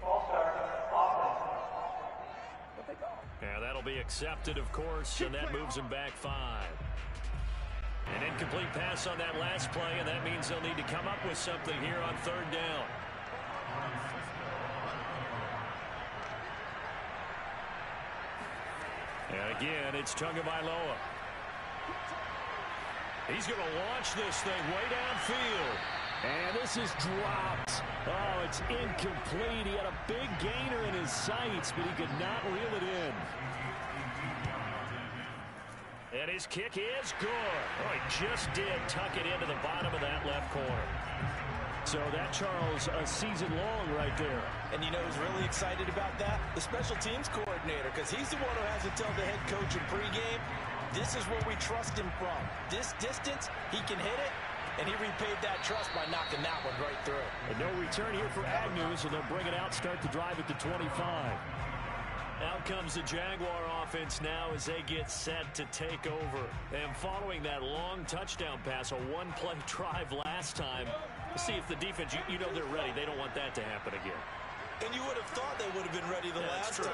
Yeah, that'll be accepted, of course, and that moves him back 5. An incomplete pass on that last play, and that means they'll need to come up with something here on 3rd down. And again, it's Tagovailoa. He's going to launch this thing way downfield. And this is dropped. Oh, it's incomplete. He had a big gainer in his sights, but he could not reel it in. And his kick is good. Oh, he just did tuck it into the bottom of that left corner. So that, Charles, a season long right there.
And you know who's really excited about that? The special teams coordinator, because he's the one who has to tell the head coach in pregame, this is where we trust him from. This distance, he can hit it, and he repaid that trust by knocking that one right through.
And no return here for Agnew, so they'll bring it out, start the drive at the 25. Out comes the Jaguar offense now as they get set to take over. And following that long touchdown pass, a one-play drive last time, see if the defense, you know they're ready. They don't want that to happen again.
And you would have thought they would have been ready the last time.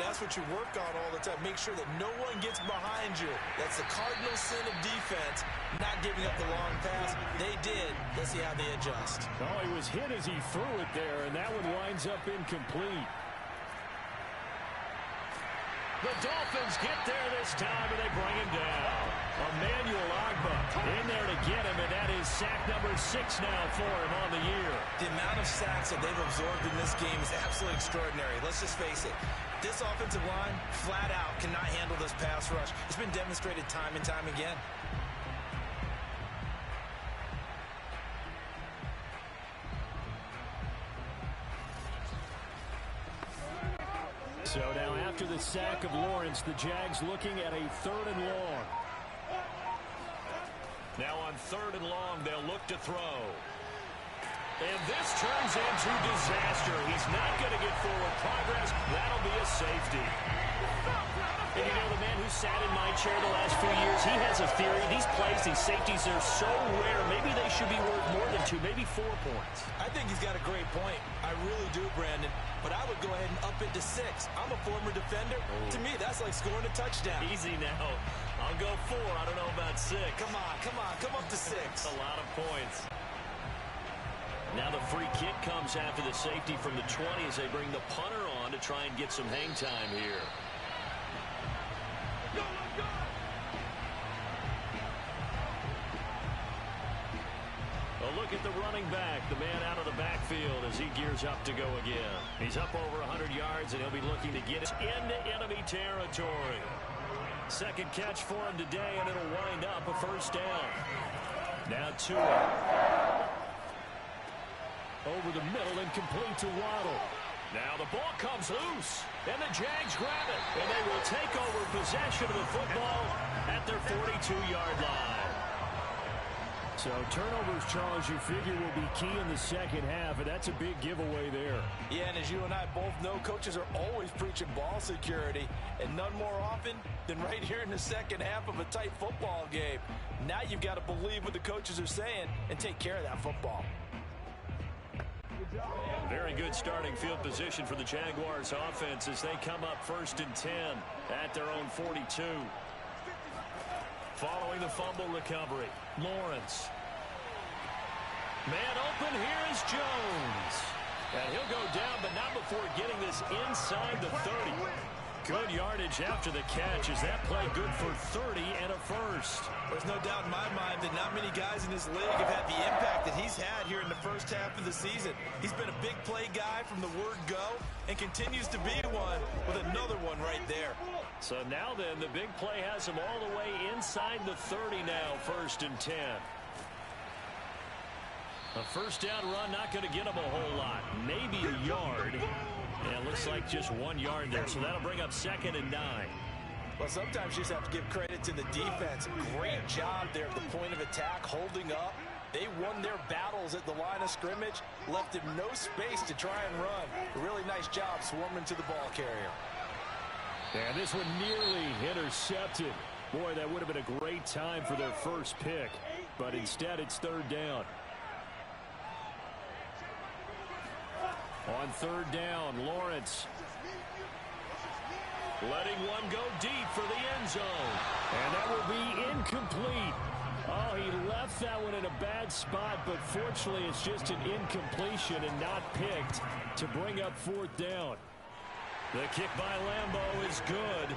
That's what you work on all the time. Make sure that no one gets behind you. That's the cardinal sin of defense, not giving up the long pass. They did. Let's see how they adjust.
Oh, he was hit as he threw it there, and that one winds up incomplete. The Dolphins get there this time, and they bring him down. Emmanuel Agba in there to get him, and that is sack number 6 now for him on the year.
The amount of sacks that they've absorbed in this game is absolutely extraordinary. Let's just face it. This offensive line, flat out, cannot handle this pass rush. It's been demonstrated time and time again.
So now after the sack of Lawrence, the Jags looking at a 3rd and long. Now on 3rd and long, they'll look to throw. And this turns into disaster. He's not going to get forward progress. That'll be a safety. And you know, the man who sat in my chair the last few years, he has a theory. These plays, these safeties are so rare. Maybe they should be worth more than 2, maybe 4 points.
I think he's got a great point. I really do, Brandon. But I would go ahead and up it to 6. I'm a former defender. To me, that's like scoring a touchdown.
Easy now. I'll go 4. I don't know about 6.
Come on. Come up to 6.
A lot of points. Now the free kick comes after the safety from the 20 as they bring the punter on to try and get some hang time here. A look at the running back, the man out of the backfield as he gears up to go again. He's up over 100 yards, and he'll be looking to get it into enemy territory. Second catch for him today, and it'll wind up a first down. Now Tua. Over the middle and complete to Waddle. Now the ball comes loose, and the Jags grab it, and they will take over possession of the football at their 42-yard line. So turnovers, Charles, you figure will be key in the second half, and that's a big giveaway there.
Yeah, and as you and I both know, coaches are always preaching ball security, and none more often than right here in the second half of a tight football game. Now you've got to believe what the coaches are saying and take care of that football.
Very good starting field position for the Jaguars offense as they come up 1st and 10 at their own 42. Following the fumble recovery, Lawrence. Man open, here is Jones. And he'll go down, but not before getting this inside the 30. Good yardage after the catch. Is that play good for 30 and a first?
There's no doubt in my mind that not many guys in this league have had the impact that he's had here in the first half of the season. He's been a big play guy from the word go and continues to be one with another one right there.
So now then, the big play has him all the way inside the 30 now, 1st and 10. A first down run not going to get him a whole lot. Maybe a yard. And it looks like just 1 yard there. So that'll bring up 2nd and 9.
Well, sometimes you just have to give credit to the defense. Great job there at the point of attack, holding up. They won their battles at the line of scrimmage, left him no space to try and run. A really nice job swarming to the ball carrier.
And this one nearly intercepted. Boy, that would have been a great time for their first pick. But instead, it's 3rd down. On 3rd down, Lawrence letting one go deep for the end zone. And that will be incomplete. Oh, he left that one in a bad spot, but fortunately it's just an incompletion and not picked to bring up 4th down. The kick by Lambeau is good.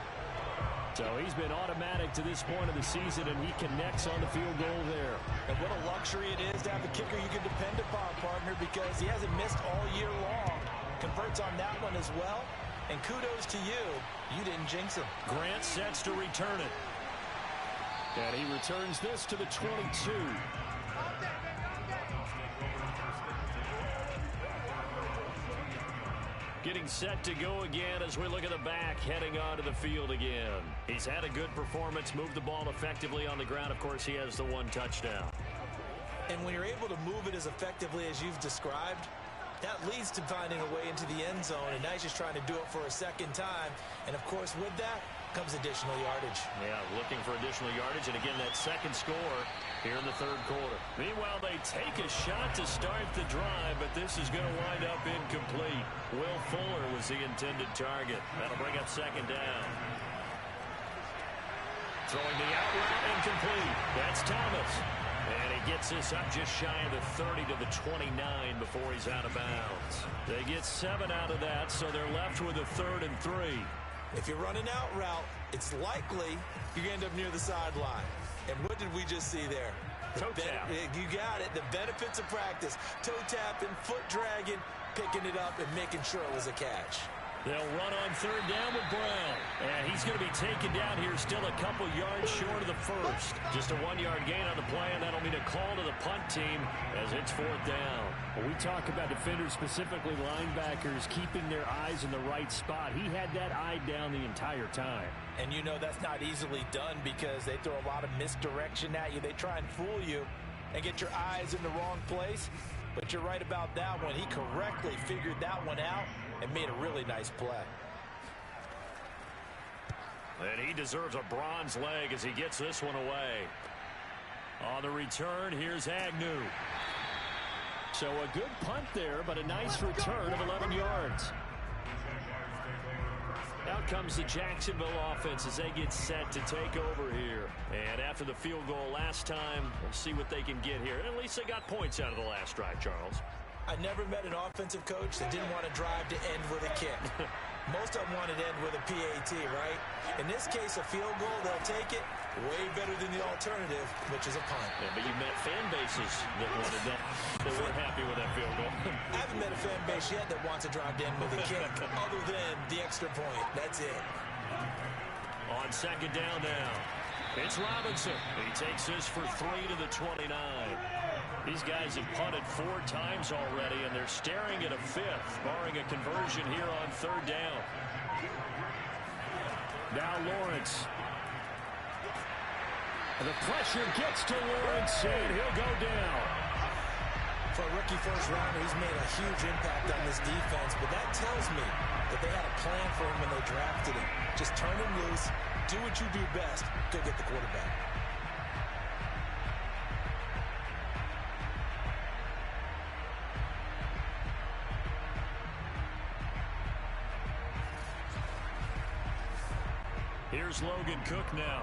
So he's been automatic to this point of the season, and he connects on the field goal there.
And what a luxury it is to have a kicker you can depend upon, partner, because he hasn't missed all year long. Converts on that one as well. And kudos to you. You didn't jinx him.
Grant sets to return it. And he returns this to the 22. Getting set to go again as we look at the back, heading onto the field again. He's had a good performance, moved the ball effectively on the ground. Of course, he has the 1 touchdown.
And when you're able to move it as effectively as you've described, that leads to finding a way into the end zone. And now he's just trying to do it for a 2nd time. And, of course, with that comes additional yardage. Yeah, looking for additional yardage. And, again, that 2nd score here in the 3rd quarter.
Meanwhile, they take a shot to start the drive, but this is going to wind up incomplete. Will Fuller was the intended target. That'll bring up 2nd down. Throwing the out route, incomplete. That's Thomas. And he gets this up just shy of the 30 to the 29 before he's out of bounds. They get 7 out of that, so they're left with a 3rd and 3.
If you're running out route, it's likely you end up near the sideline. And what did we just see there?
Toe tap.
You got it. The benefits of practice. Toe tapping, foot dragging, picking it up, and making sure it was a catch.
They'll run on 3rd down with Brown. And he's going to be taken down here still a couple yards short of the first. Just a 1-yard gain on the play, and that'll mean a call to the punt team as it's 4th down.
When we talk about defenders, specifically linebackers, keeping their eyes in the right spot. He had that eye down the entire time.
And you know that's not easily done because they throw a lot of misdirection at you. They try and fool you and get your eyes in the wrong place. But you're right about that one. He correctly figured that one out and made a really nice play.
And he deserves a bronze leg as he gets this one away. On the return, here's Agnew.
So a good punt there, but a nice return of 11 yards.
Out comes the Jacksonville offense as they get set to take over here. And after the field goal last time, we'll see what they can get here. And at least they got points out of the last drive, Charles.
I never met an offensive coach that didn't want to drive to end with a kick. Most of them wanted to end with a PAT, right? In this case, a field goal, they'll take it. Way better than the alternative, which is a punt.
Yeah, but you met fan bases that wanted that. They weren't happy with that field goal.
I haven't met a fan base yet that wants to drive to end with a kick other than the extra point. That's it.
On 2nd down now, it's Robinson. He takes this for 3 to the 29. These guys have punted 4 times already, and they're staring at a 5th, barring a conversion here on 3rd down.
Now Lawrence. And the pressure gets to Lawrence, and he'll go down.
For a rookie first rounder, he's made a huge impact on this defense, but that tells me that they had a plan for him when they drafted him. Just turn him loose, do what you do best, go get the quarterback.
Here's Logan Cook now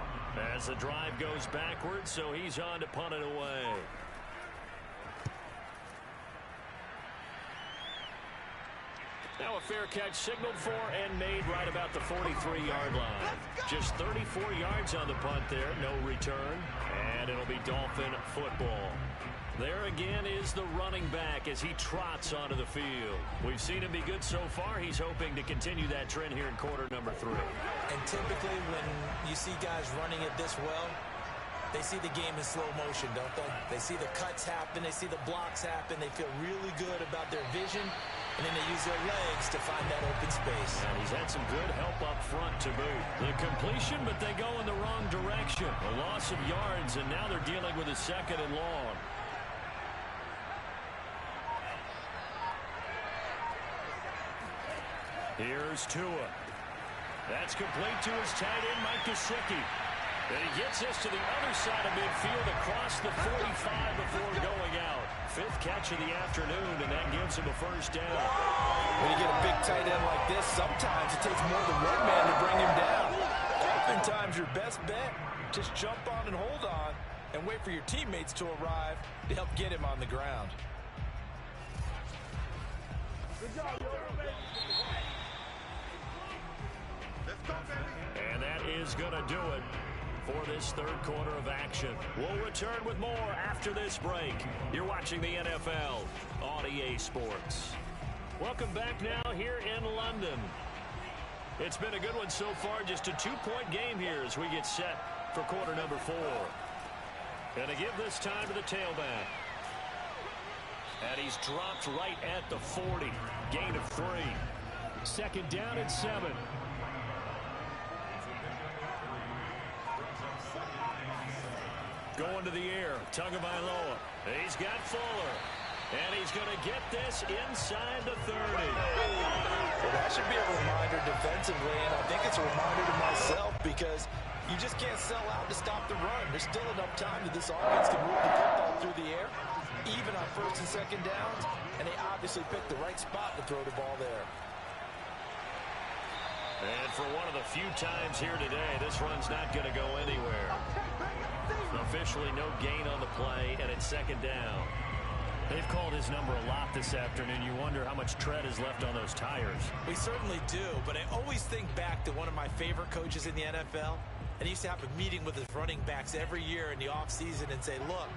as the drive goes backwards, so he's on to punt it away. Now a fair catch signaled for and made right about the 43-yard line. Just 34 yards on the punt there, no return, and it'll be Dolphin football. There again is the running back as he trots onto the field. We've seen him be good so far. He's hoping to continue that trend here in quarter number 3.
And typically when you see guys running it this well, they see the game in slow motion, don't they? They see the cuts happen. They see the blocks happen. They feel really good about their vision. And then they use their legs to find that open space.
And he's had some good help up front to boot. The completion, but they go in the wrong direction. A loss of yards, and now they're dealing with a 2nd and long. Here's Tua. That's complete to his tight end, Mike Gesicki. And he gets this to the other side of midfield across the 45 before going out. 5th catch of the afternoon, and that gives him a first down.
When you get a big tight end like this, sometimes it takes more than one man to bring him down. Oftentimes, your best bet, just jump on and hold on and wait for your teammates to arrive to help get him on the ground.
Good job,
and that is going to do it for this 3rd quarter of action. We'll return with more after this break. You're watching the NFL on EA Sports. Welcome back now here in London. It's been a good one so far, just a 2-point game here as we get set for quarter number 4. And to give this time to the tailback. And he's dropped right at the 40. Gain of 3.
2nd down and 7.
Going to the air, Tagovailoa. He's got Fuller. And he's going to get this inside the 30.
Well, that should be a reminder defensively, and I think it's a reminder to myself because you just can't sell out to stop the run. There's still enough time that this offense can move the football through the air, even on 1st and 2nd downs, and they obviously picked the right spot to throw the ball there.
And for one of the few times here today, this run's not going to go anywhere. Officially no gain on the play, and it's 2nd down.
They've called his number a lot this afternoon. You wonder how much tread is left on those tires.
We certainly do, but I always think back to one of my favorite coaches in the NFL, and he used to have a meeting with his running backs every year in the offseason and say, look,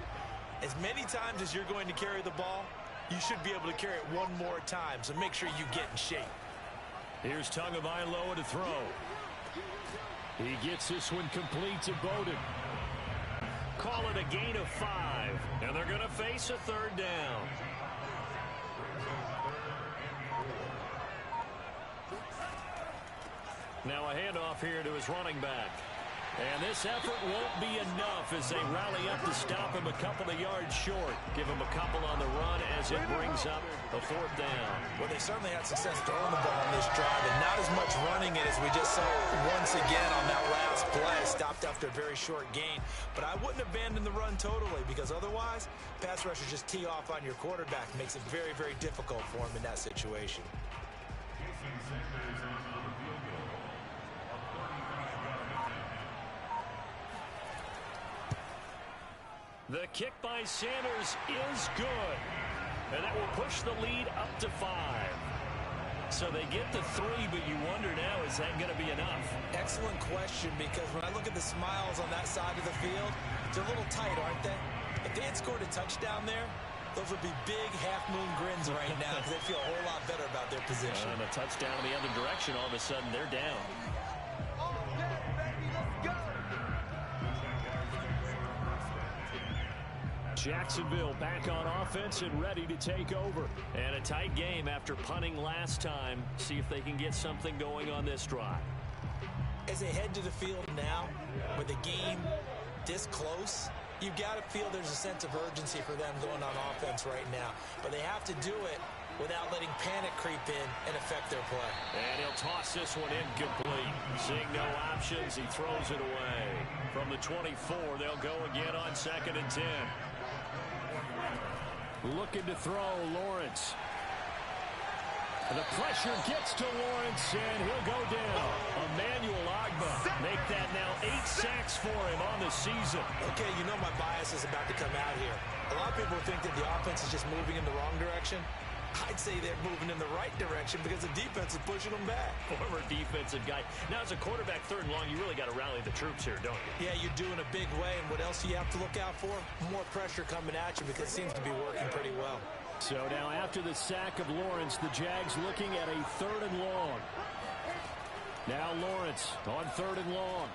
as many times as you're going to carry the ball, you should be able to carry it one more time, so make sure you get in shape.
Here's Tagovailoa to throw. He gets this one complete to Bowden.
Call it a gain of 5, and they're going to face a 3rd down. Now a handoff here to his running back. And this effort won't be enough as they rally up to stop him a couple of yards short. Give him a couple on the run as it brings up a 4th down.
Well, they certainly had success throwing the ball on this drive, and not as much running it as we just saw once again on that last play. Stopped after a very short gain. But I wouldn't abandon the run totally because otherwise, pass rushers just tee off on your quarterback. Makes it very, very difficult for him in that situation.
The kick by Sanders is good. And that will push the lead up to 5. So they get the 3, but you wonder now, is that going to be enough?
Excellent question, because when I look at the smiles on that side of the field, they're a little tight, aren't they? If they had scored a touchdown there, those would be big half-moon grins right now because they feel a whole lot better about their position.
And a touchdown in the other direction, all of a sudden they're down.
Jacksonville back on offense and ready to take over.
And a tight game after punting last time. See if they can get something going on this drive.
As they head to the field now, with the game this close, you've got to feel there's a sense of urgency for them going on offense right now. But they have to do it without letting panic creep in and affect their play.
And he'll toss this one incomplete. Seeing no options, he throws it away. From the 24, they'll go again on 2nd and 10.
Looking to throw, Lawrence. The pressure gets to Lawrence, and he'll go down. Emmanuel Ogbah make that now 8 sacks for him on the season.
Okay, you know my bias is about to come out here. A lot of people think that the offense is just moving in the wrong direction. I'd say they're moving in the right direction because the defense is pushing them back.
Former defensive guy. Now, as a quarterback, 3rd and long, you really got to rally the troops here, don't you?
Yeah, you're doing a big way, and what else do you have to look out for? More pressure coming at you because it seems to be working pretty well.
So now after the sack of Lawrence, the Jags looking at a 3rd and long. Now Lawrence on 3rd and long.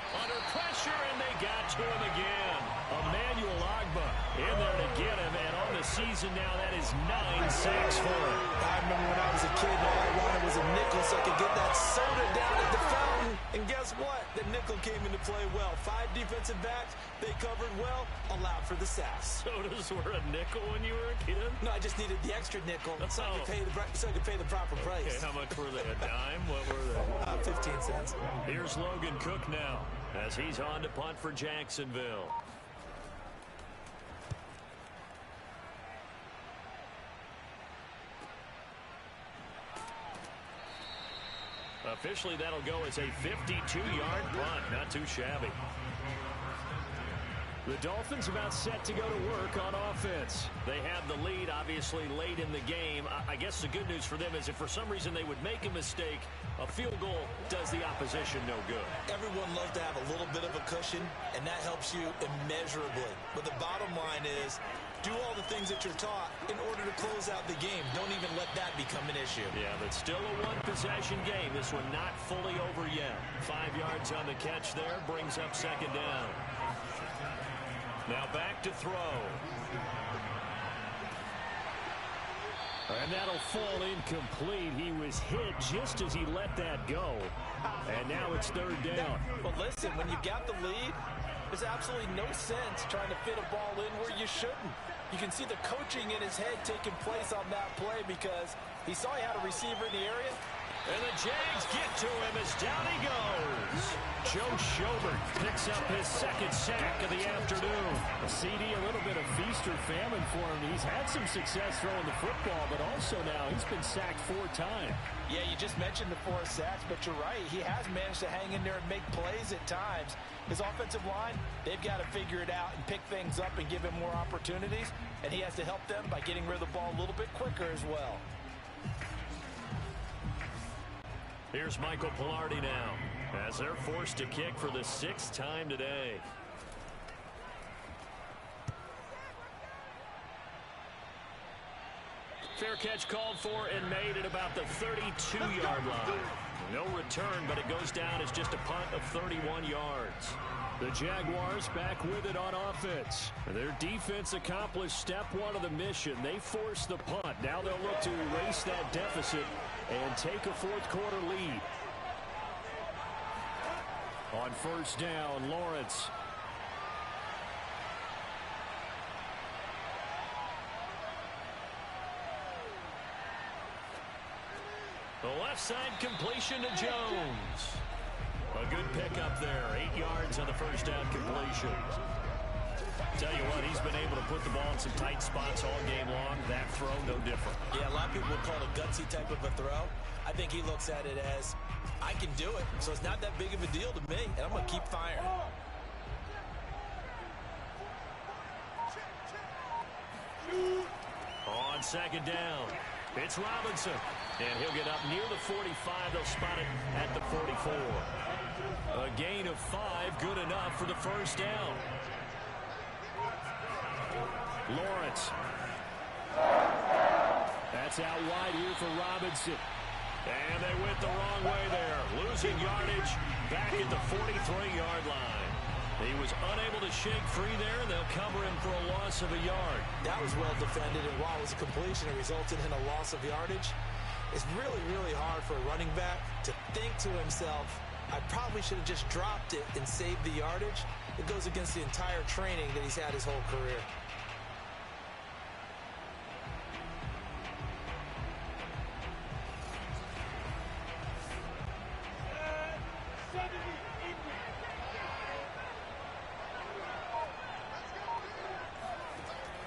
Under pressure, and they got to him again. Emmanuel Ogbah in there to get him, and on the season now, that is 9 sacks for him.
I remember when I was a kid, all I wanted was a nickel so I could get that soda down at the fountain. And guess what? The nickel came into play well. 5 defensive backs, they covered well, allowed for the sacks.
Sodas were a nickel when you were a kid?
No, I just needed the extra nickel so I could pay the proper price.
Okay, how much were they? A dime? What were they?
15 cents.
Here's Logan Cook now as he's on to punt for Jacksonville. Officially, that'll go as a 52-yard punt. Not too shabby.
The Dolphins about set to go to work on offense.
They have the lead, obviously, late in the game. I guess the good news for them is if for some reason they would make a mistake, a field goal does the opposition no good.
Everyone loves to have a little bit of a cushion, and that helps you immeasurably. But the bottom line is, do all the things that you're taught in order to close out the game. Don't even let that become an issue.
Yeah, but still a one-possession game. This one not fully over yet. 5 yards on the catch there, brings up 2nd down. Now back to throw.
And that'll fall incomplete. He was hit just as he let that go. And now it's 3rd down.
But listen, when you've got the lead, there's absolutely no sense trying to fit a ball in where you shouldn't. You can see the coaching in his head taking place on that play because he saw he had a receiver in the area.
And the Jags get to him as down he goes.
Joe Schobert picks up his 2nd sack of the afternoon. A CD, a little bit of feast or famine for him. He's had some success throwing the football, but also now he's been sacked 4 times.
Yeah, you just mentioned the 4 sacks, but you're right. He has managed to hang in there and make plays at times. His offensive line, they've got to figure it out and pick things up and give him more opportunities, and he has to help them by getting rid of the ball a little bit quicker as well.
Here's Michael Pilardi now as they're forced to kick for the 6th time today. Fair catch called for and made at about the 32-yard line. No return, but it goes down as just a punt of 31 yards.
The Jaguars back with it on offense. Their defense accomplished step 1 of the mission. They forced the punt. Now they'll look to erase that deficit and take a 4th quarter lead. On 1st down, Lawrence.
The left side completion to Jones. A good pickup there. 8 yards on the 1st down completion. Tell you what, he's been able to put the ball in some tight spots all game long. That throw, no different.
Yeah, a lot of people would call it a gutsy type of a throw. I think he looks at it as, I can do it, so it's not that big of a deal to me, and I'm going to keep firing.
On 2nd down, it's Robinson. And he'll get up near the 45. They'll spot it at the 44. A gain of 5, good enough for the 1st down.
Lawrence. That's out wide here for Robinson.
And they went the wrong way there. Losing yardage back at the 43-yard line. He was unable to shake free there, and they'll cover him for a loss of a yard.
That was well defended, and while it was a completion, it resulted in a loss of yardage. It's really, really hard for a running back to think to himself, I probably should have just dropped it and saved the yardage. It goes against the entire training that he's had his whole career.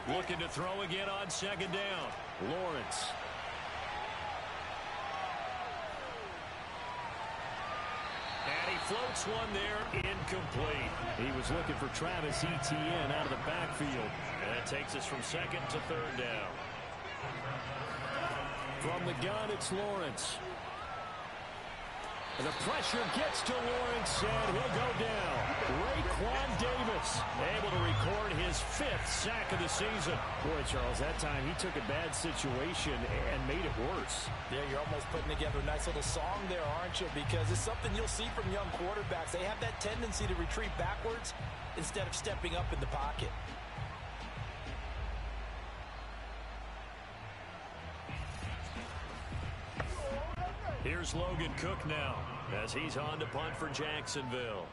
Looking to throw again on 2nd down.
Lawrence.
And he floats one there, incomplete.
He was looking for Travis Etienne out of the backfield.
And that takes us from second to third down.
From the gun, it's Lawrence. And the pressure gets to Lawrence, and he'll go down. Raekwon Davis able to record his 5th sack of the season. Boy, Charles, that time he took a bad situation and made it worse.
Yeah, you're almost putting together a nice little song there, aren't you? Because it's something you'll see from young quarterbacks. They have that tendency to retreat backwards instead of stepping up in the pocket.
Here's Logan Cook now as he's on to punt for Jacksonville.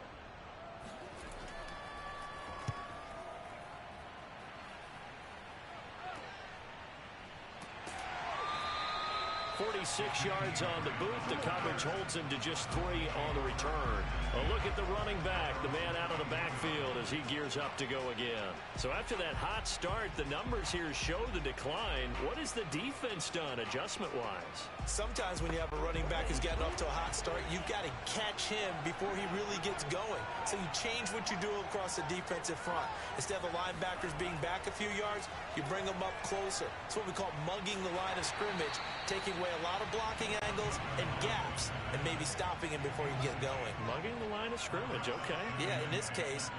46 yards on the boot. The coverage holds him to just 3 on the return. A look at the running back, the man out of the backfield as he gears up to go again. So after that hot start, the numbers here show the decline. What has the defense done adjustment-wise?
Sometimes when you have a running back who's gotten off to a hot start, you've got to catch him before he really gets going. So you change what you do across the defensive front. Instead of the linebackers being back a few yards, you bring them up closer. It's what we call mugging the line of scrimmage, taking away a lot of blocking angles and gaps, and maybe stopping him before you get going.
Mugging the line of scrimmage, okay.
Yeah, in this case.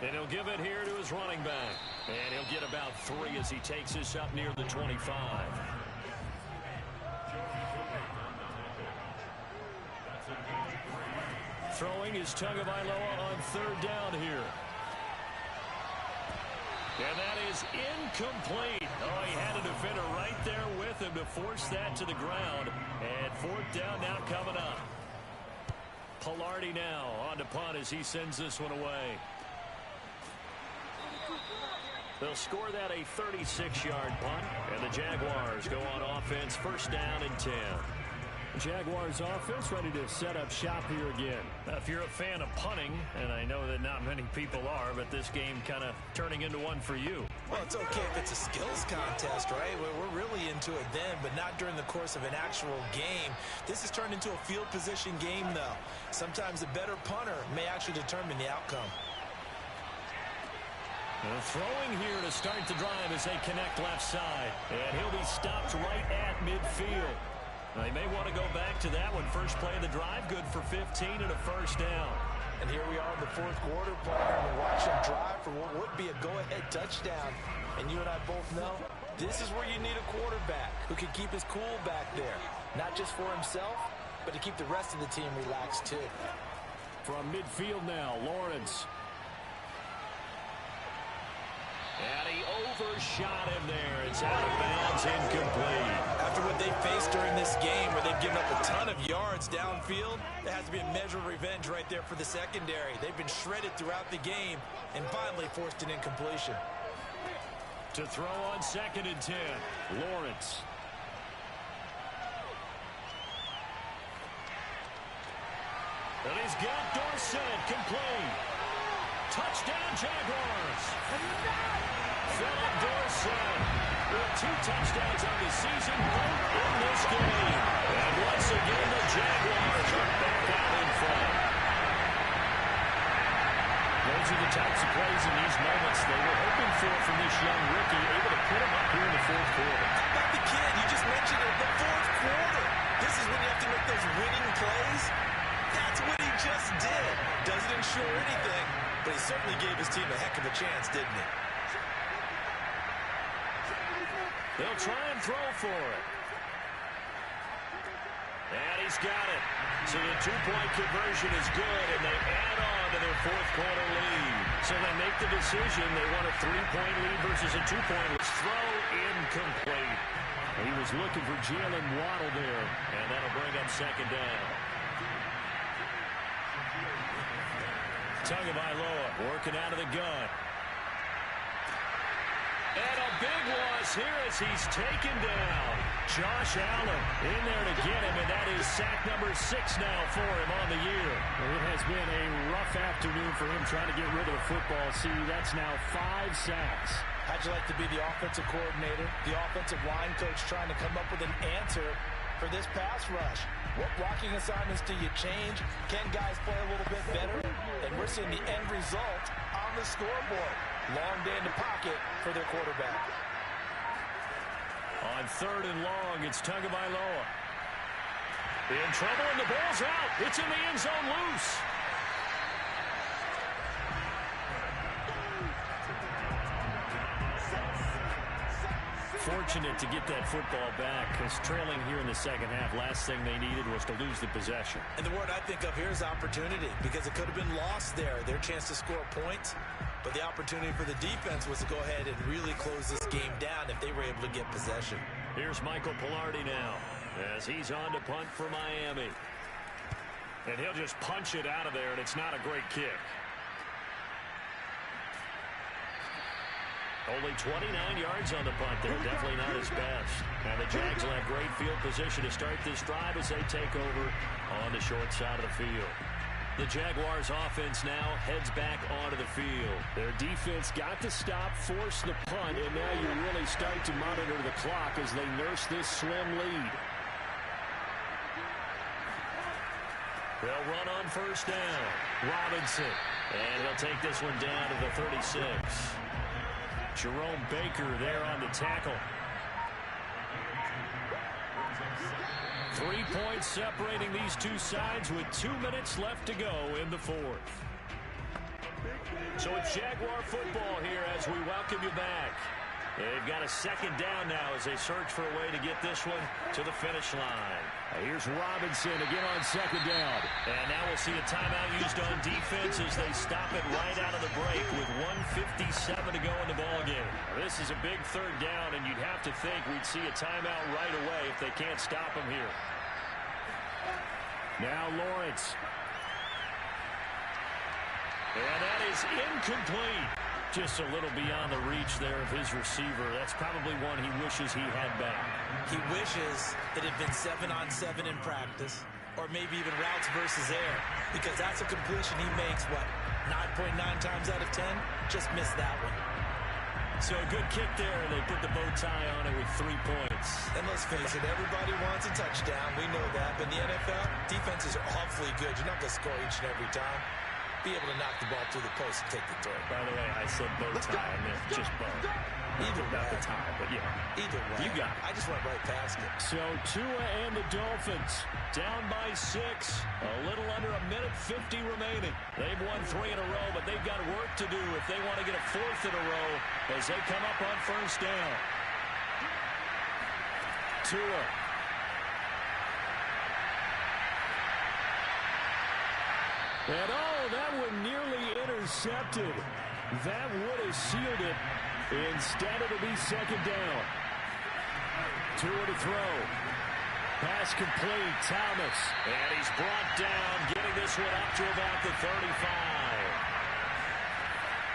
And he'll give it here to his running back. And he'll get about 3 as he takes this up near the 25. Throwing is Tagovailoa on 3rd down here. And that is incomplete. Oh, he had a defender right there with him to force that to the ground. And 4th down now coming up. Pilardi now on to punt as he sends this one away. They'll score that a 36-yard punt. And the Jaguars go on offense, 1st down and 10.
Jaguars offense ready to set up shop here again.
If you're a fan of punting, and I know that not many people are, but this game kind of turning into one for you.
Well, it's okay if it's a skills contest, right? We're really into it then, but not during the course of an actual game. This has turned into a field position game, though. Sometimes a better punter may actually determine the outcome.
And throwing here to start the drive as they connect left side. And he'll be stopped right at midfield. They may want to go back to that one. First play of the drive, good for 15 and a 1st down.
And here we are in the 4th quarter, Paul, and watch him drive for what would be a go-ahead touchdown. And you and I both know this is where you need a quarterback who can keep his cool back there. Not just for himself, but to keep the rest of the team relaxed, too.
From midfield now, Lawrence.
And he overshot him there. It's out of bounds, incomplete.
After what they faced during this game where they've given up a ton of yards downfield, there has to be a measure of revenge right there for the secondary. They've been shredded throughout the game and finally forced an incompletion.
To throw on 2nd and 10.
Lawrence.
And he's got Dorsett complete. Touchdown, Jaguars. Philip Dorsett with 2 touchdowns on the season, both in this game. And once again, the Jaguars are back out in front. Those are the types of plays in these moments they were hoping for from this young rookie, able to put him up here in the 4th quarter.
How about the kid? You just mentioned it, the 4th quarter. This is when you have to make those winning plays. That's what he just did. Doesn't ensure anything, but he certainly gave his team a heck of a chance, didn't he?
They'll try and throw for it. And he's got it. So the 2-point conversion is good, and they add on to their 4th quarter lead. So they make the decision. They want a 3-point lead versus a 2-point lead. Throw incomplete.
He was looking for Jalen Waddle there.
And that'll bring up 2nd down. Tagovailoa working out of the gun. And a big loss here as he's taken down. Josh Allen in there to get him, and that is sack number 6 now for him on the year.
It has been a rough afternoon for him trying to get rid of the football. See, that's now 5 sacks.
How'd you like to be the offensive coordinator, the offensive line coach trying to come up with an answer for this pass rush. What blocking assignments do you change? Can guys play a little bit better? And we're seeing the end result on the scoreboard. Long day in the pocket for their quarterback.
On 3rd and long, it's Tagovailoa. In trouble, and the ball's out. It's in the end zone loose. Fortunate to get that football back, because trailing here in the second half, last thing they needed was to lose the possession.
And the word I think of here is opportunity, because it could have been lost there, their chance to score points. But the opportunity for the defense was to go ahead and really close this game down if they were able to get possession.
Here's Michael Pilardi now, as he's on to punt for Miami. And he'll just punch it out of there, and it's not a great kick. Only 29 yards on the punt there. Definitely not his best. And the Jags will have great field position to start this drive as they take over on the short side of the field. The Jaguars offense now heads back onto the field.
Their defense got to stop, force the punt, and now you really start to monitor the clock as they nurse this slim lead.
They'll run on 1st down. Robinson. And he'll take this one down to the 36. Jerome Baker there on the tackle. 3 points separating these two sides with 2 minutes left to go in the 4th. So it's Jaguar football here as we welcome you back. They've got a 2nd down now as they search for a way to get this one to the finish line.
Here's Robinson again on 2nd down.
And now we'll see a timeout used on defense as they stop it right out of the break with 1:57 to go in the ballgame. This is a big 3rd down, and you'd have to think we'd see a timeout right away if they can't stop him here.
Now Lawrence.
And that is incomplete. Just a little beyond the reach there of his receiver. That's probably one he wishes he had back.
He wishes it had been 7-on-7 in practice, or maybe even routes versus air, because that's a completion he makes, 9.9 times out of 10? Just missed that one.
So a good kick there, and they put the bow tie on it with 3 points.
And let's face it, everybody wants a touchdown. We know that. But in the NFL, defenses are awfully good. You're not going to score each and every time. Be able to knock the ball through the post and take the throw.
By the way, I said bow tie, and then just bow.
Either way.
Not the tie, but yeah.
Either way.
You got it.
I just went right past it.
So Tua and the Dolphins
Down by 6. A little under a minute 50 remaining. They've won 3 in a row, but they've got work to do if they want to get a 4th in a row as they come up on 1st down. Tua.
And that one nearly intercepted. That would have sealed it. Instead, it'll be 2nd down. Tua to throw. Pass complete. Thomas.
And he's brought down, getting this one up to about the 35.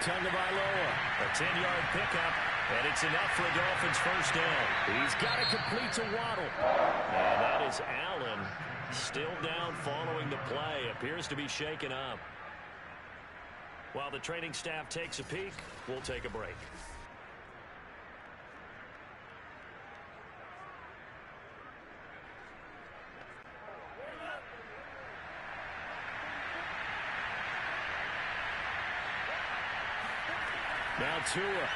Tagovailoa.
A 10-yard pickup, and it's enough for a Dolphins 1st down.
He's got to complete to Waddle.
And that is Allen. Still down following the play. Appears to be shaken up. While the training staff takes a peek, we'll take a break.
Now Tua.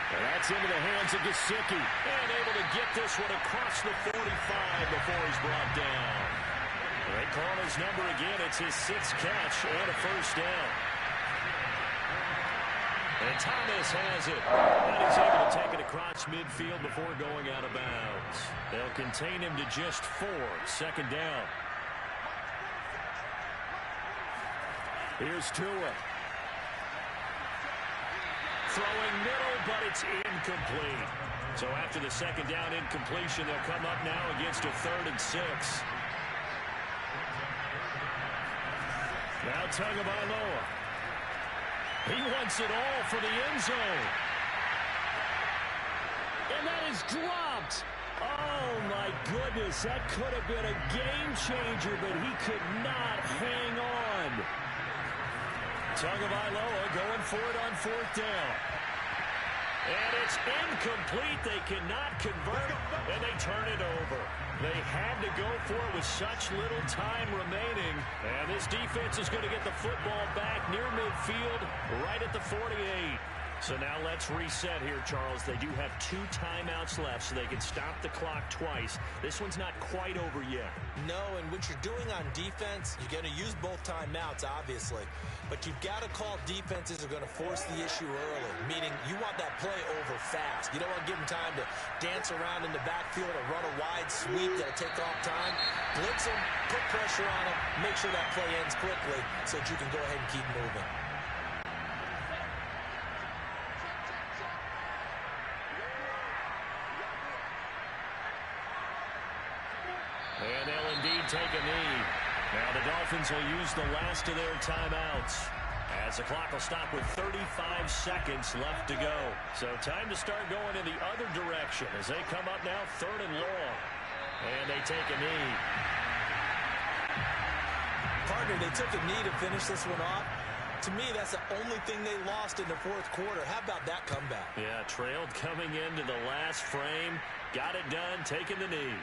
And that's into the hands of Gesicki.
And able to get this one across the 45 before he's brought down. They call his number again. It's his 6th catch and a 1st down. And Thomas has it. And he's able to take it across midfield before going out of bounds. They'll contain him to just 4. 2nd down.
Here's Tua.
Throwing middle, but it's incomplete. So after the 2nd down incompletion, they'll come up now against a 3rd and 6. Now Tagovailoa. He wants it all for the end zone.
And that is dropped. Oh, my goodness. That could have been a game changer, but he could not hang on.
Tagovailoa going for it on 4th down. And it's incomplete. They cannot convert, and they turn it over. They had to go for it with such little time remaining. And this defense is going to get the football back near midfield, right at the 48. So now let's reset here, Charles. They do have 2 timeouts left, so they can stop the clock twice. This one's not quite over yet.
No, and what you're doing on defense, you're going to use both timeouts, obviously. But you've got to call defenses are going to force the issue early, meaning you want that play over fast. You don't want to give them time to dance around in the backfield or run a wide sweep that'll take off time. Blitz them, put pressure on them, make sure that play ends quickly so that you can go ahead and keep moving.
And they'll indeed take a knee. Now the Dolphins will use the last of their timeouts as the clock will stop with 35 seconds left to go. So time to start going in the other direction as they come up now 3rd and long. And they take a knee.
Partner, they took a knee to finish this one off. To me, that's the only thing they lost in the 4th quarter. How about that comeback?
Yeah, trailed coming into the last frame. Got it done, taking the knee.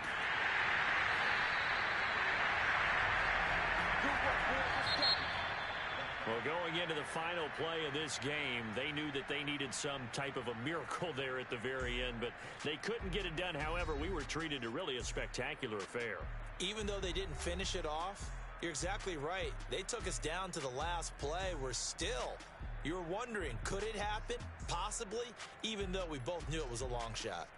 Well, going into the final play of this game, they knew that they needed some type of a miracle there at the very end, but they couldn't get it done. However, we were treated to really a spectacular affair.
Even though they didn't finish it off, you're exactly right. They took us down to the last play. You were wondering, could it happen? Possibly, even though we both knew it was a long shot.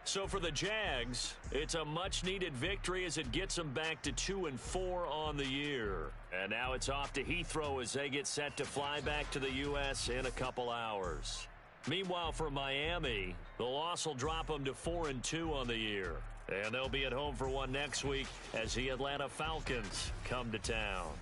So for the Jags, it's a much-needed victory as it gets them back to 2-4 on the year. And now it's off to Heathrow as they get set to fly back to the U.S. in a couple hours. Meanwhile, for Miami, the loss will drop them to 4-2 on the year. And they'll be at home for one next week as the Atlanta Falcons come to town.